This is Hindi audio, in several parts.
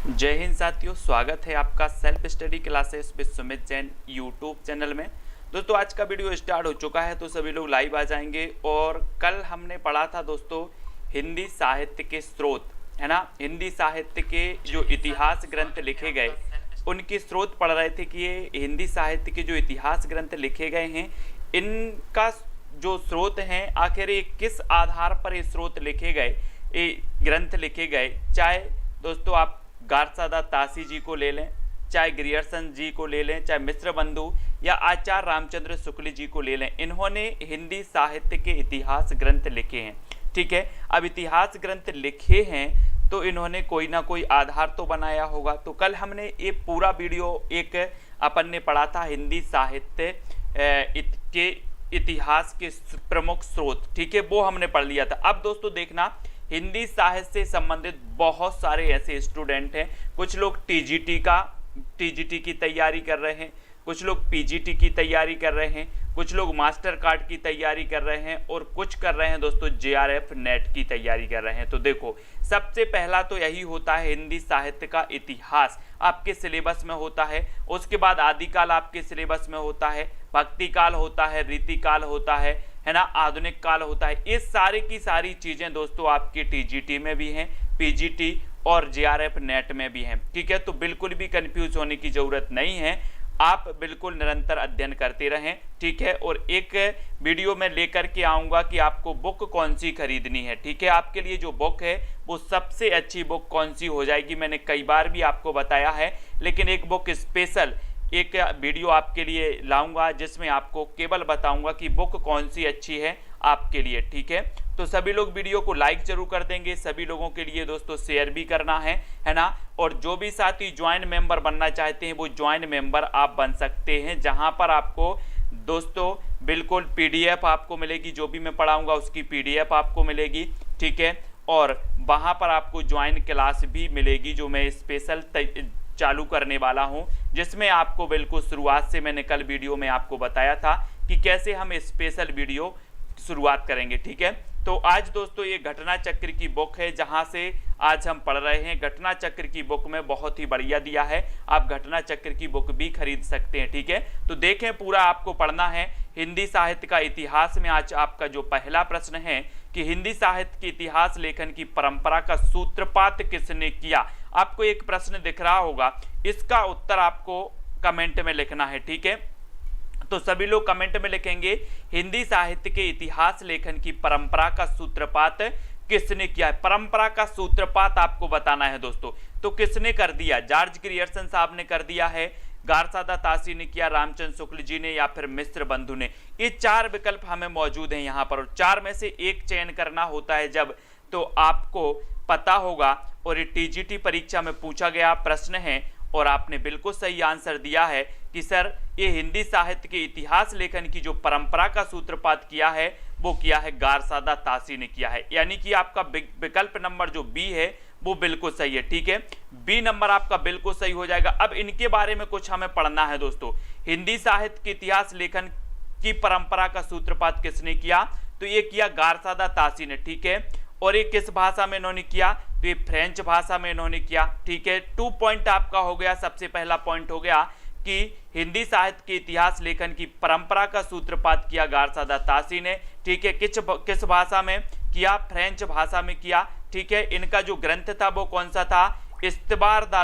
जय हिंद साथियों, स्वागत है आपका self study classes with Sumit Jain YouTube channel में। दोस्तों आज का वीडियो स्टार्ट हो चुका है तो सभी लोग लाइव आ जाएंगे। और कल हमने पढ़ा था दोस्तों हिंदी साहित्य के स्रोत, है ना। हिंदी साहित्य के जो इतिहास ग्रंथ लिखे गए उनके स्रोत पढ़ रहे थे कि ये हिंदी साहित्य के जो इतिहास ग्रंथ लिखे गए हैं इनका जो स्रोत हैं आखिर ये किस आधार पर ये स्रोत लिखे गए, ये ग्रंथ लिखे गए। चाहे दोस्तों आप गारसादा तासी जी को ले लें, चाहे ग्रियर्सन जी को ले लें, चाहे मिश्र बंधु या आचार्य रामचंद्र शुक्ल जी को ले लें, इन्होंने हिंदी साहित्य के इतिहास ग्रंथ लिखे हैं। ठीक है, अब इतिहास ग्रंथ लिखे हैं तो इन्होंने कोई ना कोई आधार तो बनाया होगा। तो कल हमने ये पूरा वीडियो एक अपन ने पढ़ा था हिंदी साहित्य के इतिहास के प्रमुख स्रोत, ठीक है, वो हमने पढ़ लिया था। अब दोस्तों देखना, हिंदी साहित्य से संबंधित बहुत सारे ऐसे स्टूडेंट हैं, कुछ लोग टीजीटी की तैयारी कर रहे हैं, कुछ लोग पीजीटी की तैयारी कर रहे हैं, कुछ लोग मास्टर कार्ड की तैयारी कर रहे हैं और कुछ कर रहे हैं दोस्तों जेआरएफ नेट की तैयारी कर रहे हैं। तो देखो, सबसे पहला तो यही होता है हिंदी साहित्य का इतिहास आपके सिलेबस में होता है। उसके बाद आदिकाल आपके सिलेबस में होता है, भक्ति काल होता है, रीतिकाल होता है ना, आधुनिक काल होता है। ये सारी की सारी चीजें दोस्तों आपके टीजीटी में भी हैं, पीजीटी और जेआरएफ नेट में भी हैं। ठीक है, तो बिल्कुल भी कंफ्यूज होने की जरूरत नहीं है, आप बिल्कुल निरंतर अध्ययन करते रहें। ठीक है, और एक वीडियो में लेकर के आऊंगा कि आपको बुक कौन सी खरीदनी है। ठीक है, आपके लिए जो बुक है वो सबसे अच्छी बुक कौन सी हो जाएगी, मैंने कई बार भी आपको बताया है, लेकिन एक बुक स्पेशल एक वीडियो आपके लिए लाऊंगा जिसमें आपको केवल बताऊंगा कि बुक कौन सी अच्छी है आपके लिए। ठीक है, तो सभी लोग वीडियो को लाइक जरूर कर देंगे, सभी लोगों के लिए दोस्तों शेयर भी करना है ना। और जो भी साथी ज्वाइन मेंबर बनना चाहते हैं वो ज्वाइन मेंबर आप बन सकते हैं, जहां पर आपको दोस्तों बिल्कुल पीडीएफ आपको मिलेगी, जो भी मैं पढ़ाऊंगा उसकी पीडीएफ आपको मिलेगी। ठीक है, और वहां पर आपको ज्वाइन क्लास भी मिलेगी जो मैं स्पेशल चालू करने वाला हूं, जिसमें आपको बिल्कुल शुरुआत से मैंने कल वीडियो में आपको बताया था कि कैसे हम स्पेशल वीडियो शुरुआत करेंगे। ठीक है, तो आज दोस्तों ये घटना चक्र की बुक है जहां से आज हम पढ़ रहे हैं। घटना चक्र की बुक में बहुत ही बढ़िया दिया है, आप घटना चक्र की बुक भी खरीद सकते हैं। ठीक है, तो देखें, पूरा आपको पढ़ना है हिंदी साहित्य का इतिहास में। आज आपका जो पहला प्रश्न है कि हिंदी साहित्य के इतिहास लेखन की परंपरा का सूत्रपात किसने किया। आपको एक प्रश्न दिख रहा होगा, इसका उत्तर आपको कमेंट में लिखना है। ठीक है, तो सभी लोग कमेंट में लिखेंगे हिंदी साहित्य के इतिहास लेखन की परंपरा का सूत्रपात किसने किया है। परंपरा का सूत्रपात आपको बताना है दोस्तों, तो किसने कर दिया, जॉर्ज ग्रियर्सन साहब ने कर दिया है, गारसादा तासी ने किया, रामचंद्र शुक्ल जी ने, या फिर मिश्र बंधु ने। ये चार विकल्प हमें मौजूद हैं यहाँ पर, और चार में से एक चयन करना होता है जब, तो आपको पता होगा। और ये टीजीटी परीक्षा में पूछा गया प्रश्न है और आपने बिल्कुल सही आंसर दिया है कि सर ये हिंदी साहित्य के इतिहास लेखन की जो परंपरा का सूत्रपात किया है वो किया है गारसादा तासी ने किया है, यानी कि आपका विकल्प नंबर जो बी है वो बिल्कुल सही है। ठीक है, बी नंबर आपका बिल्कुल सही हो जाएगा। अब इनके बारे में कुछ हमें पढ़ना है दोस्तों। हिंदी साहित्य के इतिहास लेखन की परंपरा का सूत्रपात किसने किया, तो ये किया गारसादा तासी ने। ठीक है, और ये किस भाषा में इन्होंने किया, तो ये फ्रेंच भाषा में इन्होंने किया। ठीक है, 2 पॉइंट आपका हो गया। सबसे पहला पॉइंट हो गया कि हिंदी साहित्य के इतिहास लेखन की परंपरा का सूत्रपात किया गारसादा तासी ने। ठीक है, किस भाषा में किया, फ्रेंच भाषा में किया। ठीक है, इनका जो ग्रंथ था वो कौन सा था, इस्तबार दा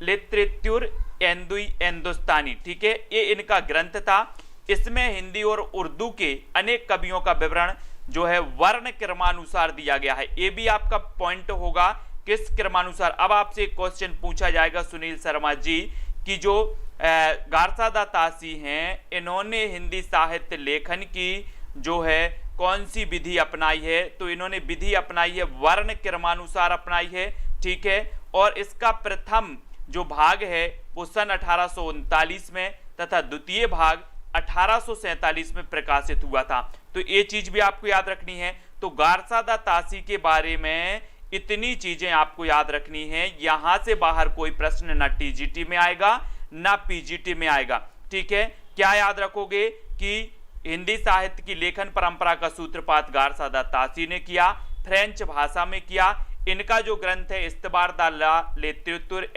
लिटरेचर हिंदुस्तानी। ठीक है, ये इनका ग्रंथ था। इसमें हिंदी और उर्दू के अनेक कवियों का विवरण जो है वर्ण क्रमानुसार दिया गया है। ये भी आपका पॉइंट होगा, किस क्रमानुसार। अब आपसे एक क्वेश्चन पूछा जाएगा सुनील शर्मा जी कि जो गारसादा तासी हैं इन्होंने हिंदी साहित्य लेखन की जो है कौन सी विधि अपनाई है, तो इन्होंने विधि अपनाई है वर्ण क्रमानुसार अपनाई है। ठीक है, और इसका प्रथम जो भाग है वो सन 1839 में तथा द्वितीय भाग 1847 में प्रकाशित हुआ था। तो ये चीज भी आपको याद रखनी है। तो गारसादा तासी के बारे में इतनी चीजें आपको याद रखनी है, यहां से बाहर कोई प्रश्न ना टीजीटी में आएगा ना पीजीटी में आएगा। ठीक है, क्या याद रखोगे कि हिंदी साहित्य की लेखन परंपरा का सूत्रपात गारसादा तासी ने किया, फ्रेंच भाषा में किया, इनका जो ग्रंथ है इस्तबार द लिटरेचर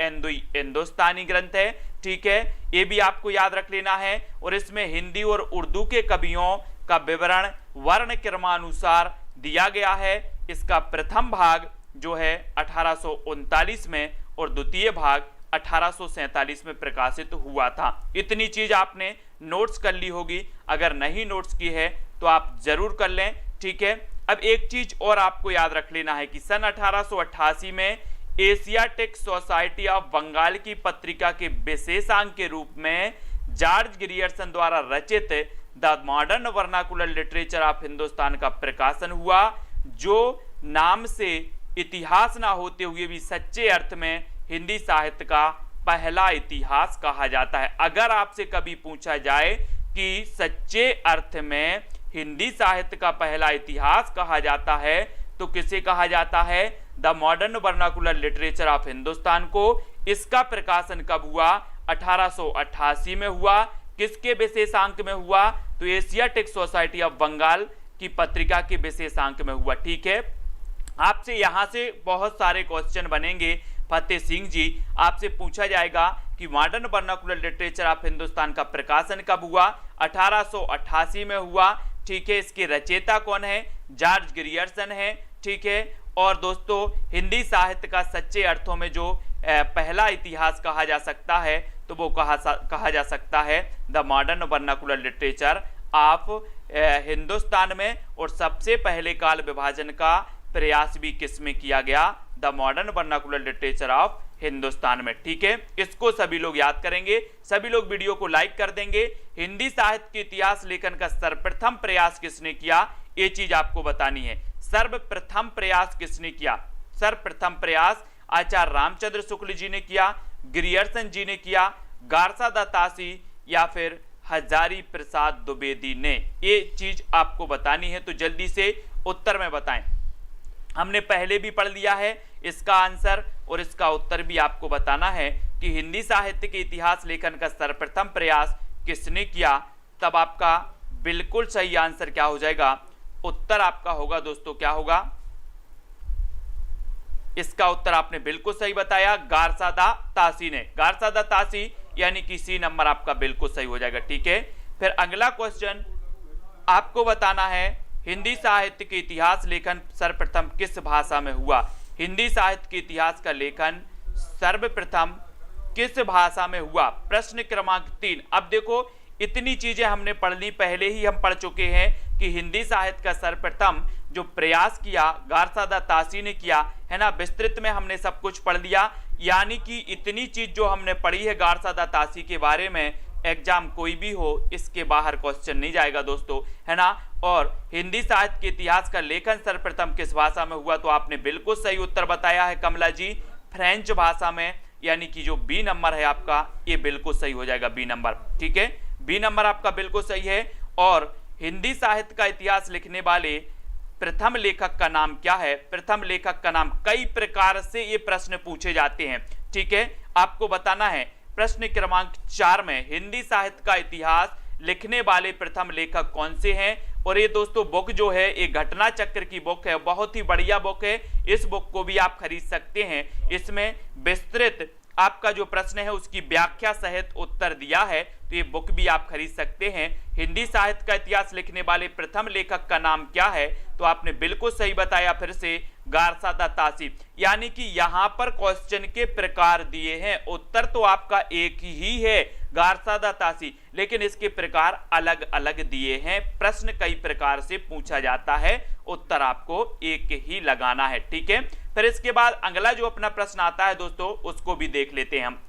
हिंदुस्तानी ग्रंथ है, ठीक है, ये भी आपको याद रख लेना है। और इसमें हिंदी और उर्दू के कवियों का विवरण वर्ण क्रमानुसार दिया गया है। इसका प्रथम भाग जो है 1839 में और द्वितीय भाग 1847 में प्रकाशित हुआ था। इतनी चीज आपने नोट्स कर ली होगी, अगर नहीं नोट्स की है तो आप जरूर कर लें, ठीक है। अब एक चीज और आपको याद रख लेना है कि सन 1888 में एशियाटिक सोसाइटी ऑफ बंगाल की पत्रिका के विशेषांक के रूप में जॉर्ज ग्रियर्सन द्वारा रचित the modern vernacular literature of Hindustan का प्रकाशन हुआ, जो नाम से इतिहास ना होते हुए भी सच्चे अर्थ में हिंदी साहित्य का पहला इतिहास कहा जाता है। अगर आपसे कभी पूछा जाए कि सच्चे अर्थ में हिंदी साहित्य का पहला इतिहास कहा जाता है तो किसे कहा जाता है? The modern vernacular literature of Hindustan को। इसका प्रकाशन कब हुआ? 1888 में हुआ। किसके विशेषांक में हुआ? तो एशियाटिक सोसाइटी ऑफ बंगाल की पत्रिका के विशेषांक में हुआ, ठीक है। आपसे यहां से बहुत सारे क्वेश्चन बनेंगे फतेह सिंह जी, आपसे पूछा जाएगा कि modern vernacular literature of Hindustan का प्रकाशन कब हुआ? 1888 में हुआ, ठीक है। इसके रचयिता कौन है? जॉर्ज ग्रियर्सन है, ठीक है। और दोस्तों हिंदी साहित्य का सच्चे अर्थों में जो पहला इतिहास कहा जा सकता है तो वो कहा जा सकता है the modern vernacular literature of Hindustan में। और सबसे पहले काल विभाजन का प्रयास भी किसमें किया गया? The modern vernacular literature of Hindustan में, ठीक है। इसको सभी लोग याद करेंगे, सभी लोग वीडियो को लाइक कर देंगे। हिंदी साहित्य के इतिहास लेखन का सर्वप्रथम प्रयास किसने किया? ये चीज आपको बतानी है। सर्वप्रथम प्रयास किसने किया? सर्वप्रथम प्रयास आचार्य रामचंद्र शुक्ल जी ने किया, ग्रियर्सन जी ने किया, गारसा दातासी या फिर हजारी प्रसाद द्विवेदी ने? ये चीज आपको बतानी है, तो जल्दी से उत्तर में बताएं। हमने पहले भी पढ़ लिया है इसका आंसर और इसका उत्तर भी आपको बताना है कि हिंदी साहित्य के इतिहास लेखन का सर्वप्रथम प्रयास किसने किया। तब आपका बिल्कुल सही आंसर क्या हो जाएगा? उत्तर आपका होगा दोस्तों, क्या होगा? इसका उत्तर आपने बिल्कुल सही बताया, गारसा दा तासी ने। गारसा दा तासी यानी कि सी नंबर आपका बिल्कुल सही हो जाएगा, ठीक है। फिर अगला क्वेश्चन आपको बताना है हिंदी साहित्य के इतिहास लेखन सर्वप्रथम किस भाषा में हुआ? हिंदी साहित्य के इतिहास का लेखन सर्वप्रथम किस भाषा में हुआ? प्रश्न क्रमांक 3। अब देखो इतनी चीजें हमने पढ़ ली, पहले ही हम पढ़ चुके हैं कि हिंदी साहित्य का सर्वप्रथम जो प्रयास किया गारसा दा तासी ने किया, है ना। विस्तृत में हमने सब कुछ पढ़ लिया, यानी कि इतनी चीज जो हमने पढ़ी है गारसा दा तासी के बारे में, एग्जाम कोई भी हो इसके बाहर क्वेश्चन नहीं जाएगा दोस्तों, है ना। और हिंदी साहित्य के इतिहास का लेखन सर्वप्रथम किस भाषा में हुआ? तो आपने बिल्कुल सही उत्तर बताया है कमला जी, फ्रेंच भाषा में, यानी कि जो बी नंबर है आपका ये बिल्कुल सही हो जाएगा, बी नंबर, ठीक है। बी नंबर आपका बिल्कुल सही है। और हिंदी साहित्य का इतिहास लिखने वाले प्रथम लेखक का नाम क्या है? प्रथम लेखक का नाम, कई प्रकार से ये प्रश्न पूछे जाते हैं, ठीक है, आपको बताना है। प्रश्न क्रमांक 4 में हिंदी साहित्य का इतिहास लिखने वाले प्रथम लेखक कौन से हैं? और ये दोस्तों बुक जो है ये घटना चक्र की बुक है, बहुत ही बढ़िया बुक है। इस बुक को भी आप खरीद सकते हैं। इसमें विस्तृत आपका जो प्रश्न है उसकी व्याख्या सहित उत्तर दिया है, तो ये बुक भी आप खरीद सकते हैं। हिंदी साहित्य का इतिहास लिखने वाले प्रथम लेखक का नाम क्या है? तो आपने बिल्कुल सही बताया, फिर से गारसा दा तासी। यानी कि यहां पर क्वेश्चन के प्रकार दिए हैं, उत्तर तो आपका एक ही है गारसा दा तासी, लेकिन इसके प्रकार अलग अलग दिए हैं। प्रश्न कई प्रकार से पूछा जाता है, उत्तर आपको एक ही लगाना है, ठीक है। फिर इसके बाद अगला जो अपना प्रश्न आता है दोस्तों उसको भी देख लेते हैं हम।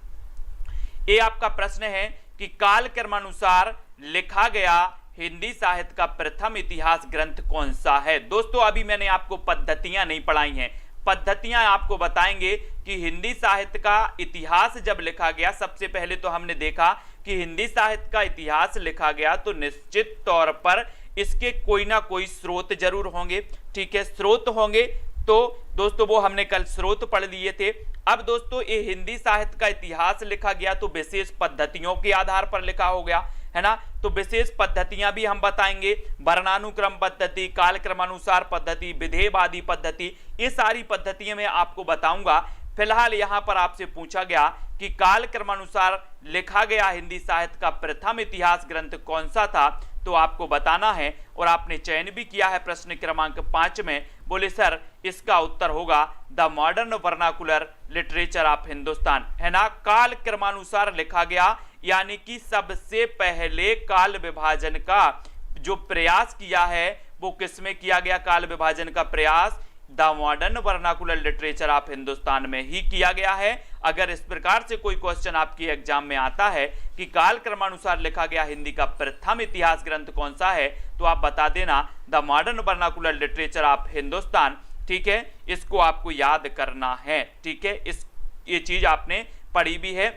ये आपका प्रश्न है कि काल क्रमानुसार लिखा गया हिंदी साहित्य का प्रथम इतिहास ग्रंथ कौन सा है? दोस्तों अभी मैंने आपको पद्धतियां नहीं पढ़ाई हैं, पद्धतियां आपको बताएंगे कि हिंदी साहित्य का इतिहास जब लिखा गया, सबसे पहले तो हमने देखा कि हिंदी साहित्य का इतिहास लिखा गया तो निश्चित तौर पर इसके कोई ना कोई स्रोत जरूर होंगे, ठीक है, स्रोत होंगे। तो दोस्तों वो हमने कल स्रोत पढ़ लिए थे। अब दोस्तों ये हिंदी साहित्य का इतिहास लिखा गया तो विशेष पद्धतियों के आधार पर लिखा हो गया, है ना। तो विशेष पद्धतियां भी हम बताएंगे, वर्णानुक्रम पद्धति, कालक्रमानुसार पद्धति, विधेयवादी पद्धति, ये सारी पद्धतियां मैं आपको बताऊंगा। फिलहाल यहां पर आपसे पूछा गया कि कालक्रमानुसार लिखा गया हिंदी साहित्य का प्रथम इतिहास ग्रंथ कौन सा था, तो आपको बताना है और आपने चयन भी किया है प्रश्न क्रमांक 5 में। बोले सर इसका उत्तर होगा the modern vernacular literature of Hindustan, है ना। काल क्रमानुसार लिखा गया यानी कि सबसे पहले काल विभाजन का जो प्रयास किया है वो किसमें किया गया, काल विभाजन का प्रयास the modern vernacular literature of Hindustan में ही किया गया है। अगर इस प्रकार से कोई क्वेश्चन आपके एग्जाम में आता है कि काल क्रमानुसार लिखा गया हिंदी का प्रथम इतिहास ग्रंथ कौन सा है, तो आप बता देना the modern vernacular literature of Hindustan, ठीक है। इसको आपको याद करना है, ठीक है, ये चीज आपने पढ़ी भी है।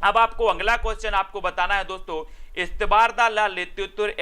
अब आपको अगला क्वेश्चन आपको बताना है दोस्तों, इस्तबारदा लित्युत्तर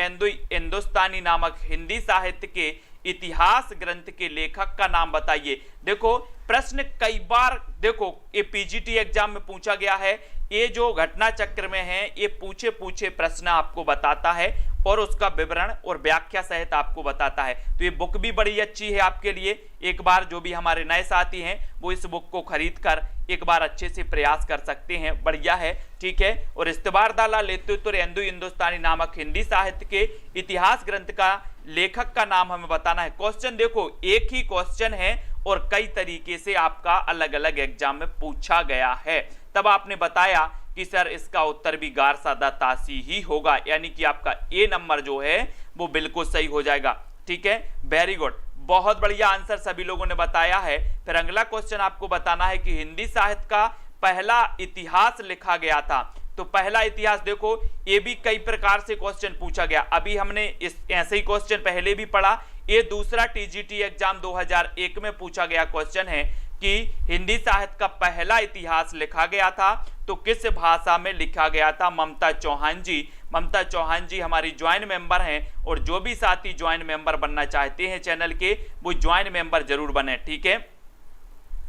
हिंदुस्तानी नामक हिंदी साहित्य के इतिहास ग्रंथ के लेखक का नाम बताइए। देखो प्रश्न कई बार देखो ये पीजीटी एग्जाम में पूछा गया है, ये जो घटना चक्र में है ये पूछे प्रश्न आपको बताता है और उसका विवरण और व्याख्या सहित आपको बताता है। तो ये बुक भी बड़ी अच्छी है आपके लिए, एक बार जो भी हमारे नए साथी हैं वो इस बुक को खरीद कर एक बार अच्छे से प्रयास कर सकते हैं, बढ़िया है, ठीक है। और इस्तबारदा लित्युत्तर हिंदुस्तानी नामक हिंदी साहित्य के इतिहास ग्रंथ का लेखक का नाम हमें बताना है। क्वेश्चन देखो एक ही क्वेश्चन है और कई तरीके से आपका अलग अलग एग्जाम में पूछा गया है। तब आपने बताया कि सर इसका उत्तर भी गार सादा तासी ही होगा, यानी कि आपका ए नंबर जो है वो बिल्कुल सही हो जाएगा, ठीक है। वेरी गुड, बहुत बढ़िया आंसर सभी लोगों ने बताया है। फिर अगला क्वेश्चन आपको बताना है कि हिंदी साहित्य का पहला इतिहास लिखा गया था। तो पहला इतिहास देखो ये भी कई प्रकार से क्वेश्चन पूछा गया, अभी हमने इस ऐसे ही क्वेश्चन पहले भी पढ़ा। ये दूसरा टीजीटी एग्जाम 2001 में पूछा गया क्वेश्चन है कि हिंदी साहित्य का पहला इतिहास लिखा गया था तो किस भाषा में लिखा गया था। ममता चौहान जी हमारी ज्वाइंट मेंबर हैं और जो भी साथी ज्वाइंट मेंबर बनना चाहते हैं चैनल के वो ज्वाइंट मेंबर जरूर बने, ठीक है।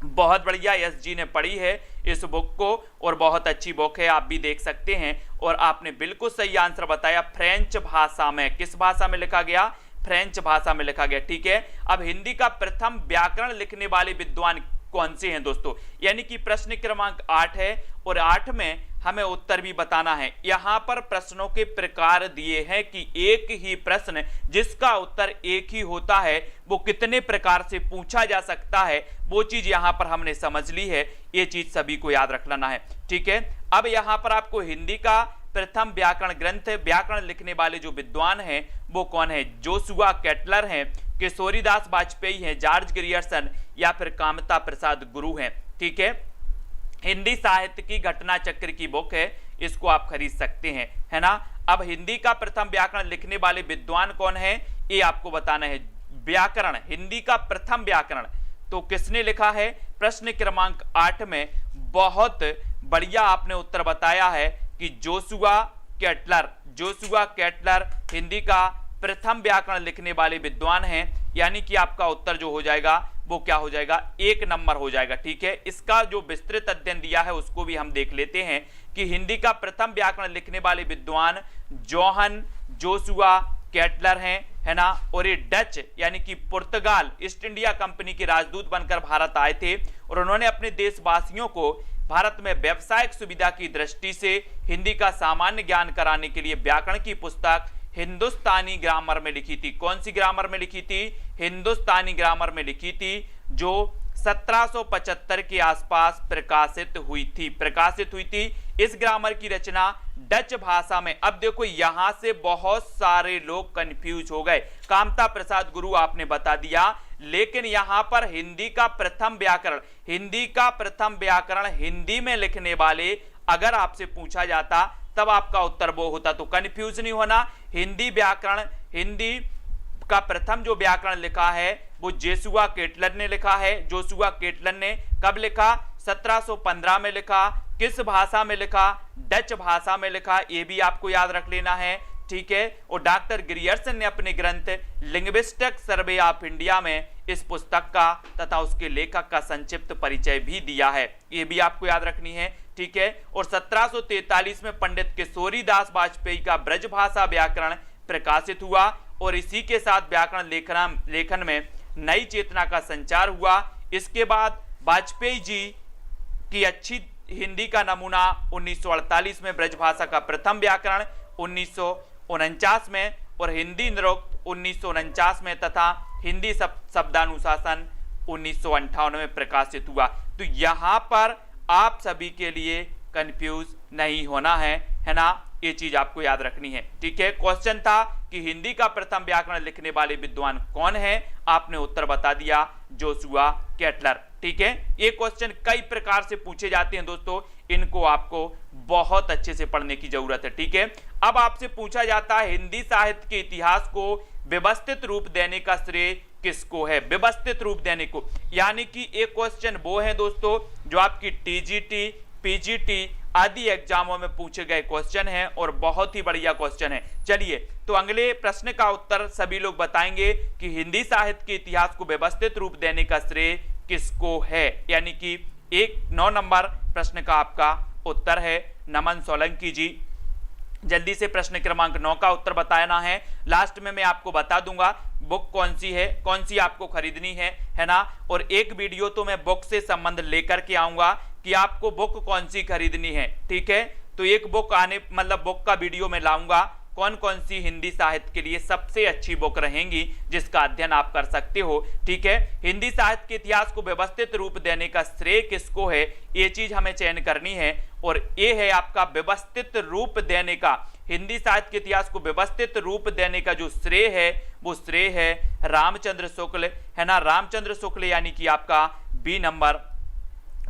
बहुत बढ़िया, यस जी ने पढ़ी है इस बुक को और बहुत अच्छी बुक है, आप भी देख सकते हैं। और आपने बिल्कुल सही आंसर बताया, फ्रेंच भाषा में। किस भाषा में लिखा गया, फ्रेंच भाषा में लिखा गया, ठीक है। अब हिंदी का प्रथम व्याकरण लिखने वाले विद्वान कौन से हैं दोस्तों, यानी कि प्रश्न क्रमांक 8 है और 8 में हमें उत्तर भी बताना है। यहां पर प्रश्नों के प्रकार दिए हैं कि एक ही प्रश्न जिसका उत्तर एक ही होता है वो कितने प्रकार से पूछा जा सकता है, वो चीज यहां पर हमने समझ ली है, ये चीज सभी को याद रख लेना है, ठीक है। अब यहां पर आपको हिंदी का प्रथम व्याकरण ग्रंथ व्याकरण लिखने वाले जो विद्वान हैं वो कौन है, जोशुआ केटलर हैं, किशोरीदास वाजपेयी हैं, जॉर्ज ग्रियर्सन या फिर कामता प्रसाद गुरु हैं, ठीक है। हिंदी साहित्य की घटना चक्र की बुक है, इसको आप खरीद सकते हैं, है ना। अब हिंदी का प्रथम व्याकरण लिखने वाले विद्वान कौन है ये आपको बताना है। व्याकरण, हिंदी का प्रथम व्याकरण तो किसने लिखा है, प्रश्न क्रमांक 8 में बहुत बढ़िया आपने उत्तर बताया है कि जोशुआ केटलर हिंदी का प्रथम व्याकरण लिखने वाले विद्वान हैं, यानी कि आपका उत्तर जो हो जाएगा वो क्या हो जाएगा, 1 नंबर हो जाएगा, ठीक है। इसका जो विस्तृत अध्ययन दिया है उसको भी हम देख लेते हैं कि हिंदी का प्रथम व्याकरण लिखने वाले विद्वान जोहन जोशुआ केटलर हैं, है ना। और ये डच यानी कि पुर्तगाल ईस्ट इंडिया कंपनी के राजदूत बनकर भारत आए थे और उन्होंने अपने देशवासियों को भारत में व्यावसायिक सुविधा की दृष्टि से हिंदी का सामान्य ज्ञान कराने के लिए व्याकरण की पुस्तक हिंदुस्तानी ग्रामर में लिखी थी। कौन सी ग्रामर में लिखी थी, हिंदुस्तानी ग्रामर में लिखी थी, जो 1775 के आसपास प्रकाशित हुई थी। इस ग्रामर की रचना डच भाषा में। अब देखो यहां से बहुत सारे लोग कंफ्यूज हो गए, कामता प्रसाद गुरु आपने बता दिया, लेकिन यहां पर हिंदी का प्रथम व्याकरण हिंदी में लिखने वाले अगर आपसे पूछा जाता तब आपका उत्तर वो होता, तो कंफ्यूज नहीं होना। हिंदी का प्रथम जो व्याकरण लिखा है वो जोशुआ केटलर ने लिखा है। जोशुआ केटलर ने कब लिखा, 1715 में लिखा। किस भाषा में लिखा, डच भाषा में लिखा, ये भी आपको याद रख लेना है, ठीक है। और डॉक्टर ग्रियर्सन ने अपने ग्रंथ लिंग्विस्टिक सर्वे ऑफ इंडिया में इस पुस्तक का तथा उसके लेखक का संक्षिप्त परिचय भी दिया है, ये भी आपको याद रखनी है, ठीक है। और 1743 में पंडित किशोरी दास वाजपेयी का ब्रजभाषा व्याकरण प्रकाशित हुआ और इसी के साथ व्याकरण लेखन में नई चेतना का संचार हुआ। इसके बाद वाजपेयी जी की अच्छी हिंदी का नमूना 1948 में, ब्रजभाषा का प्रथम व्याकरण 1949 में और हिंदी निरुक्त 1949 में तथा हिंदी शब्दानुशासन 1958 में प्रकाशित हुआ। तो यहाँ पर आप सभी के लिए कंफ्यूज नहीं होना है ना, ये चीज आपको याद रखनी है, ठीक है। क्वेश्चन था कि हिंदी का प्रथम व्याकरण लिखने वाले विद्वान कौन है, आपने उत्तर बता दिया, जोशुआ केटलर, ठीक है। ये क्वेश्चन कई प्रकार से पूछे जाते हैं दोस्तों, इनको आपको बहुत अच्छे से पढ़ने की जरूरत है, ठीक है। अब आपसे पूछा जाता है हिंदी साहित्य के इतिहास को व्यवस्थित रूप देने का श्रेय किसको है, व्यवस्थित रूप देने को, यानी कि एक क्वेश्चन वो है दोस्तों जो आपकी टीजीटी, पीजीटी आदि एग्जामों में पूछे गए क्वेश्चन है और बहुत ही बढ़िया क्वेश्चन है। चलिए तो अगले प्रश्न का उत्तर सभी लोग बताएंगे कि हिंदी साहित्य के इतिहास को व्यवस्थित रूप देने का श्रेय किसको है, यानी कि 9 नंबर प्रश्न का आपका उत्तर है नमन सोलंकी जी। जल्दी से प्रश्न क्रमांक 9 का उत्तर बताना है, लास्ट में मैं आपको बता दूंगा बुक कौन सी है, कौन सी आपको खरीदनी है ना। और एक वीडियो तो मैं बुक से संबंध लेकर के आऊंगा कि आपको बुक कौन सी खरीदनी है, ठीक है। तो एक बुक बुक का वीडियो में लाऊंगा, कौन कौन सी हिंदी साहित्य के लिए सबसे अच्छी बुक रहेंगी जिसका अध्ययन आप कर सकते हो, ठीक है। हिंदी साहित्य के इतिहास को व्यवस्थित रूप देने का श्रेय किसको है, ये चीज हमें चयन करनी है। और ये है आपका व्यवस्थित रूप देने का, हिंदी साहित्य के इतिहास को व्यवस्थित रूप देने का जो श्रेय है वो श्रेय है रामचंद्र शुक्ल, है ना, रामचंद्र शुक्ल, यानी कि आपका बी नंबर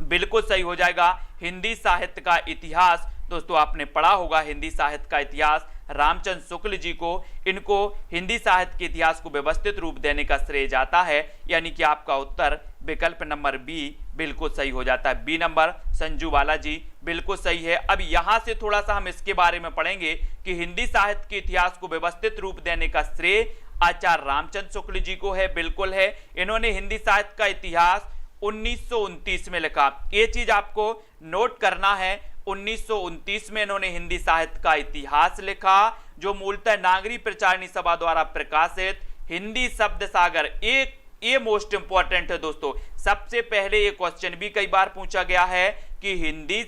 बिल्कुल सही हो जाएगा। हिंदी साहित्य का इतिहास दोस्तों आपने पढ़ा होगा, हिंदी साहित्य का इतिहास रामचंद्र शुक्ल जी को, इनको हिंदी साहित्य के इतिहास को व्यवस्थित रूप देने का श्रेय जाता है, यानी कि आपका उत्तर विकल्प नंबर बी बिल्कुल सही हो जाता है। बी नंबर संजू वाला जी बिल्कुल सही है। अब यहां से थोड़ा सा हम इसके बारे में पढ़ेंगे कि हिंदी साहित्य के इतिहास को व्यवस्थित रूप देने का श्रेय आचार्य रामचंद्र शुक्ल जी को है, बिल्कुल है। इन्होंने हिंदी साहित्य का इतिहास 1929 में लिखा, ये चीज आपको नोट करना है। 1929 में इन्होंने हिंदी साहित्य का इतिहास लिखा, जो मूलतः नागरी प्रचारणी सभा द्वारा प्रकाशित हिंदी शब्द सागर, एक ये मोस्ट इंपॉर्टेंट है दोस्तों। सबसे पहले ये क्वेश्चन भी कई बार पूछा गया है कि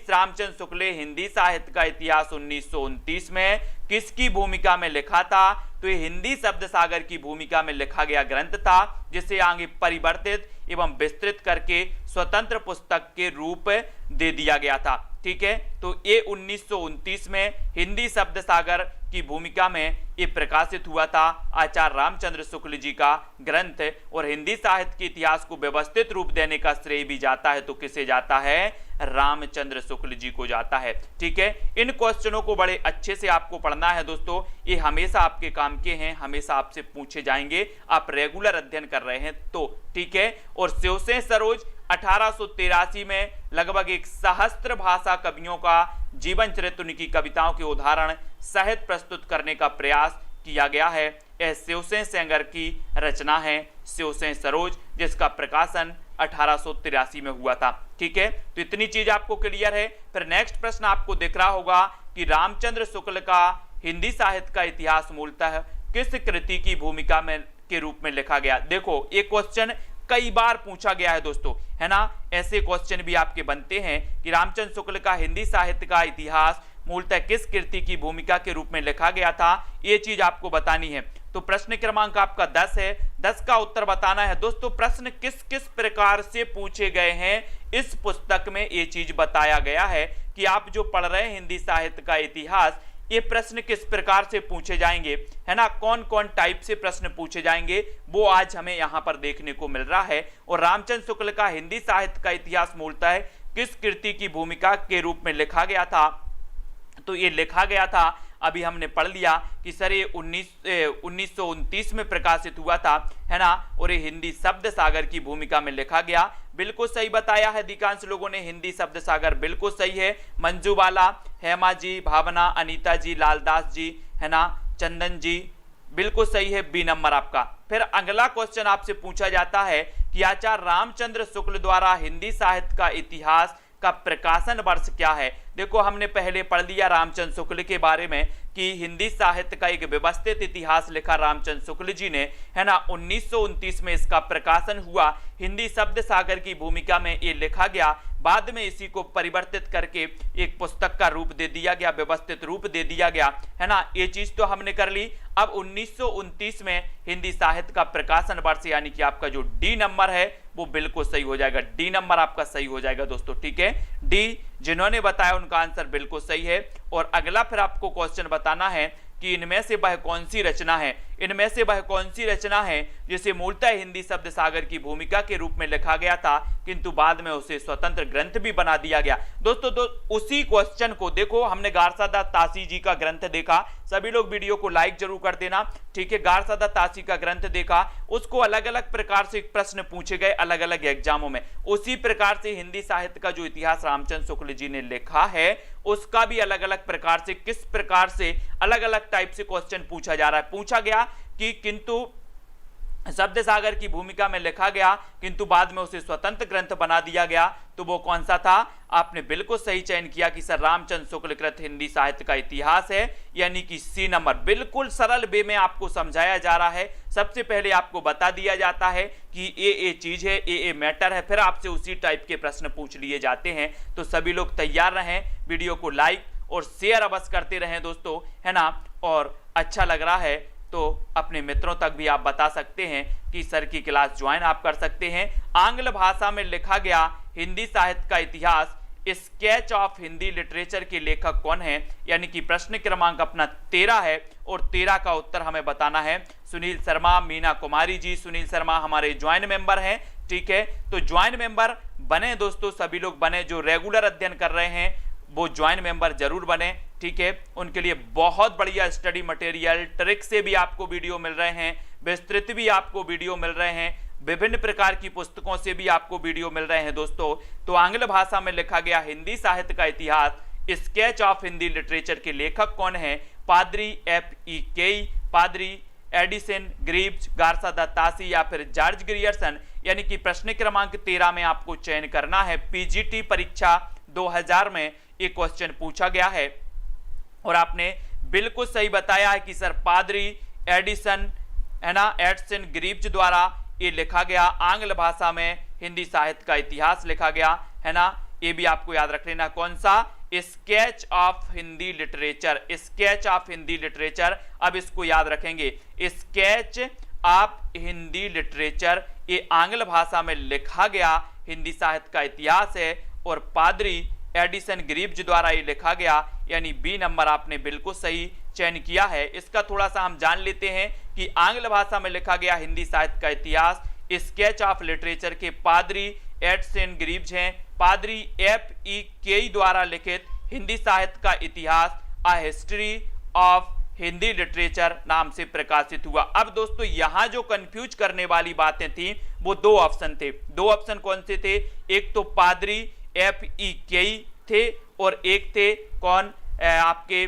रामचंद्र शुक्ल हिंदी साहित्य का इतिहास 1929 में किसकी भूमिका में लिखा था, तो ये हिंदी शब्द सागर की भूमिका में लिखा गया ग्रंथ था, जिसे आगे परिवर्तित एवं विस्तृत करके स्वतंत्र पुस्तक के रूप दे दिया गया था, ठीक है। तो ये 1929 में हिंदी शब्द सागर की भूमिका में ये प्रकाशित हुआ था आचार्य रामचंद्र शुक्ल जी का ग्रंथ। और हिंदी साहित्य के इतिहास को व्यवस्थित रूप देने का श्रेय भी जाता है, तो किसे जाता है, रामचंद्र शुक्ल जी को जाता है, ठीक है। इन क्वेश्चनों को बड़े अच्छे से आपको पढ़ना है दोस्तों, ये हमेशा आपके काम के हैं, हमेशा आपसे पूछे जाएंगे, आप रेगुलर अध्ययन कर रहे हैं तो, ठीक है। और शिवसेन सरोज 1883 में लगभग 1 सहस्त्र भाषा कवियों का जीवन चरित्र, उनकी कविताओं के उदाहरण सहित प्रस्तुत करने का प्रयास किया गया है। यह शिवसेन सेंगर की रचना है, शिवसेन सरोज, जिसका प्रकाशन 1883 में हुआ था, ठीक है। तो इतनी चीज आपको क्लियर है। फिर नेक्स्ट प्रश्न आपको दिख रहा होगा कि रामचंद्र शुक्ल का हिंदी साहित्य का इतिहास मूलतः किस कृति की भूमिका में के रूप में लिखा गया। देखो ये क्वेश्चन कई बार पूछा गया है दोस्तों, है ना, ऐसे क्वेश्चन भी आपके बनते हैं कि रामचंद्र शुक्ल का हिंदी साहित्य का इतिहास मूलतः किस कृति की भूमिका के रूप में लिखा गया था, ये चीज आपको बतानी है। तो प्रश्न क्रमांक आपका 10 है, 10 का उत्तर बताना है दोस्तों। प्रश्न किस किस प्रकार से पूछे गए हैं इस पुस्तक में, ये चीज बताया गया है कि आप जो पढ़ रहे हैं हिंदी साहित्य का इतिहास, ये प्रश्न किस प्रकार से पूछे जाएंगे, है ना, कौन कौन टाइप से प्रश्न पूछे जाएंगे, वो आज हमें यहाँ पर देखने को मिल रहा है। और रामचंद्र शुक्ल का हिंदी साहित्य का इतिहास मूलतः किस कृति की भूमिका के रूप में लिखा गया था, तो ये लिखा गया था, अभी हमने पढ़ लिया कि सर ये 1929 में प्रकाशित हुआ था, है ना, और ये हिंदी शब्द सागर की भूमिका में लिखा गया। बिल्कुल सही बताया है अधिकांश लोगों ने, हिंदी शब्द सागर बिल्कुल सही है। मंजू वाला, हेमा जी, भावना, अनीता जी, लालदास जी, है ना, चंदन जी, बिल्कुल सही है, बी नंबर आपका। फिर अगला क्वेश्चन आपसे पूछा जाता है कि आचार्य रामचंद्र शुक्ल द्वारा हिंदी साहित्य का इतिहास का प्रकाशन वर्ष क्या है। देखो हमने पहले पढ़ लिया रामचंद्र शुक्ल के बारे में कि हिंदी साहित्य का एक व्यवस्थित इतिहास लिखा रामचंद्र शुक्ल जी ने, है ना। 1929 में इसका प्रकाशन हुआ। हिंदी शब्द सागर की भूमिका में ये लिखा गया। बाद में इसी को परिवर्तित करके एक पुस्तक का रूप दे दिया गया, व्यवस्थित रूप दे दिया गया, है ना। ये चीज तो हमने कर ली। अब 1929 में हिंदी साहित्य का प्रकाशन वर्ष, यानी कि आपका जो डी नंबर है वो बिल्कुल सही हो जाएगा। डी नंबर आपका सही हो जाएगा दोस्तों, ठीक है। डी जिन्होंने बताया उनका आंसर बिल्कुल सही है। और अगला फिर आपको क्वेश्चन बताना है कि इनमें से वह कौन सी रचना है, इनमें से वह कौन सी रचना है जिसे मूलतः हिंदी शब्द सागर की भूमिका के रूप में लिखा गया था, किंतु बाद में उसे स्वतंत्र ग्रंथ भी बना दिया गया। दोस्तों उसी क्वेश्चन को देखो, हमने गारसादा तासी जी का ग्रंथ देखा, सभी लोग वीडियो को लाइक जरूर कर देना, ठीक है। गारसादा तासी का ग्रंथ देखा, उसको अलग अलग प्रकार से प्रश्न पूछे गए अलग अलग एग्जामों में। उसी प्रकार से हिंदी साहित्य का जो इतिहास रामचंद्र शुक्ल जी ने लिखा है उसका भी अलग अलग प्रकार से, किस प्रकार से अलग अलग टाइप से क्वेश्चन पूछा जा रहा है। पूछा गया कि किंतु शब्द सागर की भूमिका में लिखा गया, किंतु बाद में उसे स्वतंत्र ग्रंथ बना दिया गया, तो वो कौन सा था। आपने बिल्कुल सही चयन किया कि सर रामचंद्र शुक्ल कृत हिंदी साहित्य का इतिहास है, यानी कि सी नंबर। बिल्कुल सरल वे में आपको समझाया जा रहा है। सबसे पहले आपको बता दिया जाता है कि ये चीज है, ये मैटर है, फिर आपसे उसी टाइप के प्रश्न पूछ लिए जाते हैं। तो सभी लोग तैयार रहें, वीडियो को लाइक और शेयर अवश्य करते रहें दोस्तों, है ना। और अच्छा लग रहा है तो अपने मित्रों तक भी आप बता सकते हैं कि सर की क्लास ज्वाइन आप कर सकते हैं। आंग्ल भाषा में लिखा गया हिंदी साहित्य का इतिहास, स्केच ऑफ हिंदी लिटरेचर के लेखक कौन है, यानी कि प्रश्न क्रमांक अपना 13 है और 13 का उत्तर हमें बताना है। सुनील शर्मा, मीना कुमारी जी, सुनील शर्मा हमारे ज्वाइन मेंबर हैं, ठीक है। तो ज्वाइन मेंबर बने दोस्तों, सभी लोग बने, जो रेगुलर अध्ययन कर रहे हैं वो ज्वाइन मेंबर जरूर बने, ठीक है। उनके लिए बहुत बढ़िया स्टडी मटेरियल, ट्रिक से भी आपको वीडियो मिल रहे हैं, विस्तृत भी आपको वीडियो मिल रहे हैं, विभिन्न प्रकार की पुस्तकों से भी आपको वीडियो मिल रहे हैं दोस्तों। तो आंग्ल भाषा में लिखा गया हिंदी साहित्य का इतिहास, स्केच ऑफ हिंदी लिटरेचर के लेखक कौन है। पादरी F.E. केई, पादरी एडिसन ग्रीव्स, गारसादा तासी या फिर जॉर्ज ग्रियर्सन, यानी कि प्रश्न क्रमांक 13 में आपको चयन करना है। पीजीटी परीक्षा 2000 में ये क्वेश्चन पूछा गया है और आपने बिल्कुल सही बताया है कि सर पादरी एडिसन, है ना, एडिसन ग्रीव्स द्वारा ये लिखा गया। आंग्ल भाषा में हिंदी साहित्य का इतिहास लिखा गया, है ना। ये भी आपको याद रख लेना, कौन सा, sketch of Hindi literature, sketch of Hindi literature. अब इसको याद रखेंगे, स्केच ऑफ हिंदी लिटरेचर, ये आंग्ल भाषा में लिखा गया हिंदी साहित्य का इतिहास है और पादरी एडिसन ग्रीव्स द्वारा ये लिखा गया, यानी बी नंबर आपने बिल्कुल सही चयन किया है। इसका थोड़ा सा हम जान लेते हैं कि आंग्ल भाषा में लिखा गया हिंदी साहित्य का इतिहास, स्केच ऑफ लिटरेचर के पादरी एडिसन ग्रीव्स हैं। पादरी F.E. केई द्वारा लिखित हिंदी साहित्य का इतिहास, a history of Hindi literature नाम से प्रकाशित हुआ। अब दोस्तों यहां जो कंफ्यूज करने वाली बातें थी वो दो ऑप्शन थे। दो ऑप्शन कौन से थे, एक तो पादरी F.E. केई थे और एक थे कौन, आपके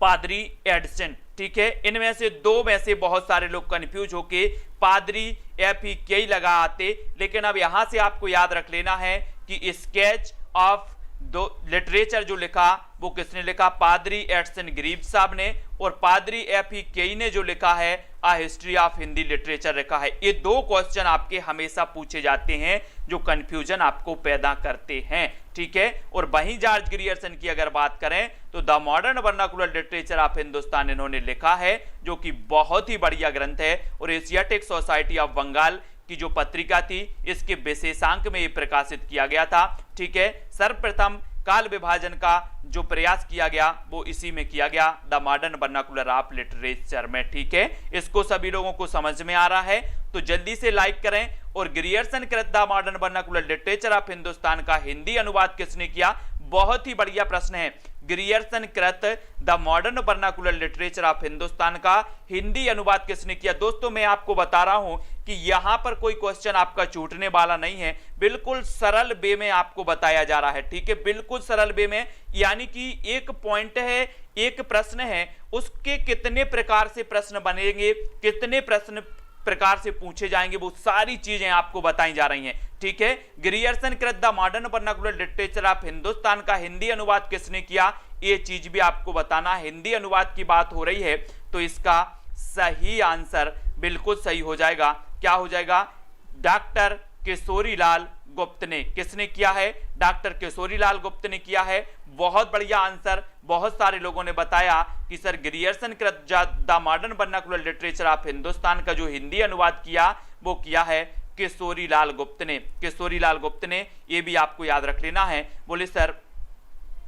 पादरी एडिसन, ठीक है। इनमें से दो में से बहुत सारे लोग कंफ्यूज होके पादरी F.E. केई लगा आते, लेकिन अब यहां से आपको याद रख लेना है कि स्केच ऑफ दो लिटरेचर जो लिखा वो किसने लिखा, पादरी एडिसन ग्रीव्स साहब ने, और पादरी F.E. केई ने जो लिखा है a history of Hindi literature लिखा है। ये दो क्वेश्चन आपके हमेशा पूछे जाते हैं जो कंफ्यूजन आपको पैदा करते हैं, ठीक है। और वहीं जॉर्ज ग्रियर्सन की अगर बात करें तो the modern vernacular literature of Hindustan इन्होंने लिखा है, जो कि बहुत ही बढ़िया ग्रंथ है और एशियाटिक सोसाइटी ऑफ बंगाल की जो पत्रिका थी इसके विशेषांक में ये प्रकाशित किया गया था, ठीक है। सर्वप्रथम काल विभाजन का जो प्रयास किया गया वो इसी में किया गया, the modern vernacular of literature में, ठीक है। इसको सभी लोगों को समझ में आ रहा है तो जल्दी से लाइक करें। और ग्रियर्सन कृत the modern vernacular literature of Hindustan का हिंदी अनुवाद किसने किया, बहुत ही बढ़िया प्रश्न है। ग्रियर्सन कृत the modern vernacular literature of Hindustan का हिंदी अनुवाद किसने किया। दोस्तों मैं आपको बता रहा हूं कि यहां पर कोई क्वेश्चन आपका छूटने वाला नहीं है, बिल्कुल सरल वे में आपको बताया जा रहा है, ठीक है, बिल्कुल सरल वे में। यानी कि एक पॉइंट है, एक प्रश्न है, उसके कितने प्रकार से प्रश्न बनेंगे, कितने प्रश्न प्रकार से पूछे जाएंगे, वो सारी चीजें आपको बताई जा रही हैं, ठीक है। ग्रियर्सन कृत the modern vernacular literature of Hindustan का हिंदी अनुवाद किसने किया, ये चीज भी आपको बताना। हिंदी अनुवाद की बात हो रही है तो इसका सही आंसर बिल्कुल सही हो जाएगा, क्या हो जाएगा, डॉक्टर किशोरीलाल गुप्त ने। किसने किया है, डॉक्टर किशोरीलाल गुप्त ने किया है। बहुत बढ़िया आंसर। बहुत सारे लोगों ने बताया कि सर ग्रियर्सन कृत the modern vernacular literature of Hindustan का जो हिंदी अनुवाद किया वो किया है किशोरीलाल गुप्त ने, किशोरीलाल गुप्त ने। ये भी आपको याद रख लेना है। बोले सर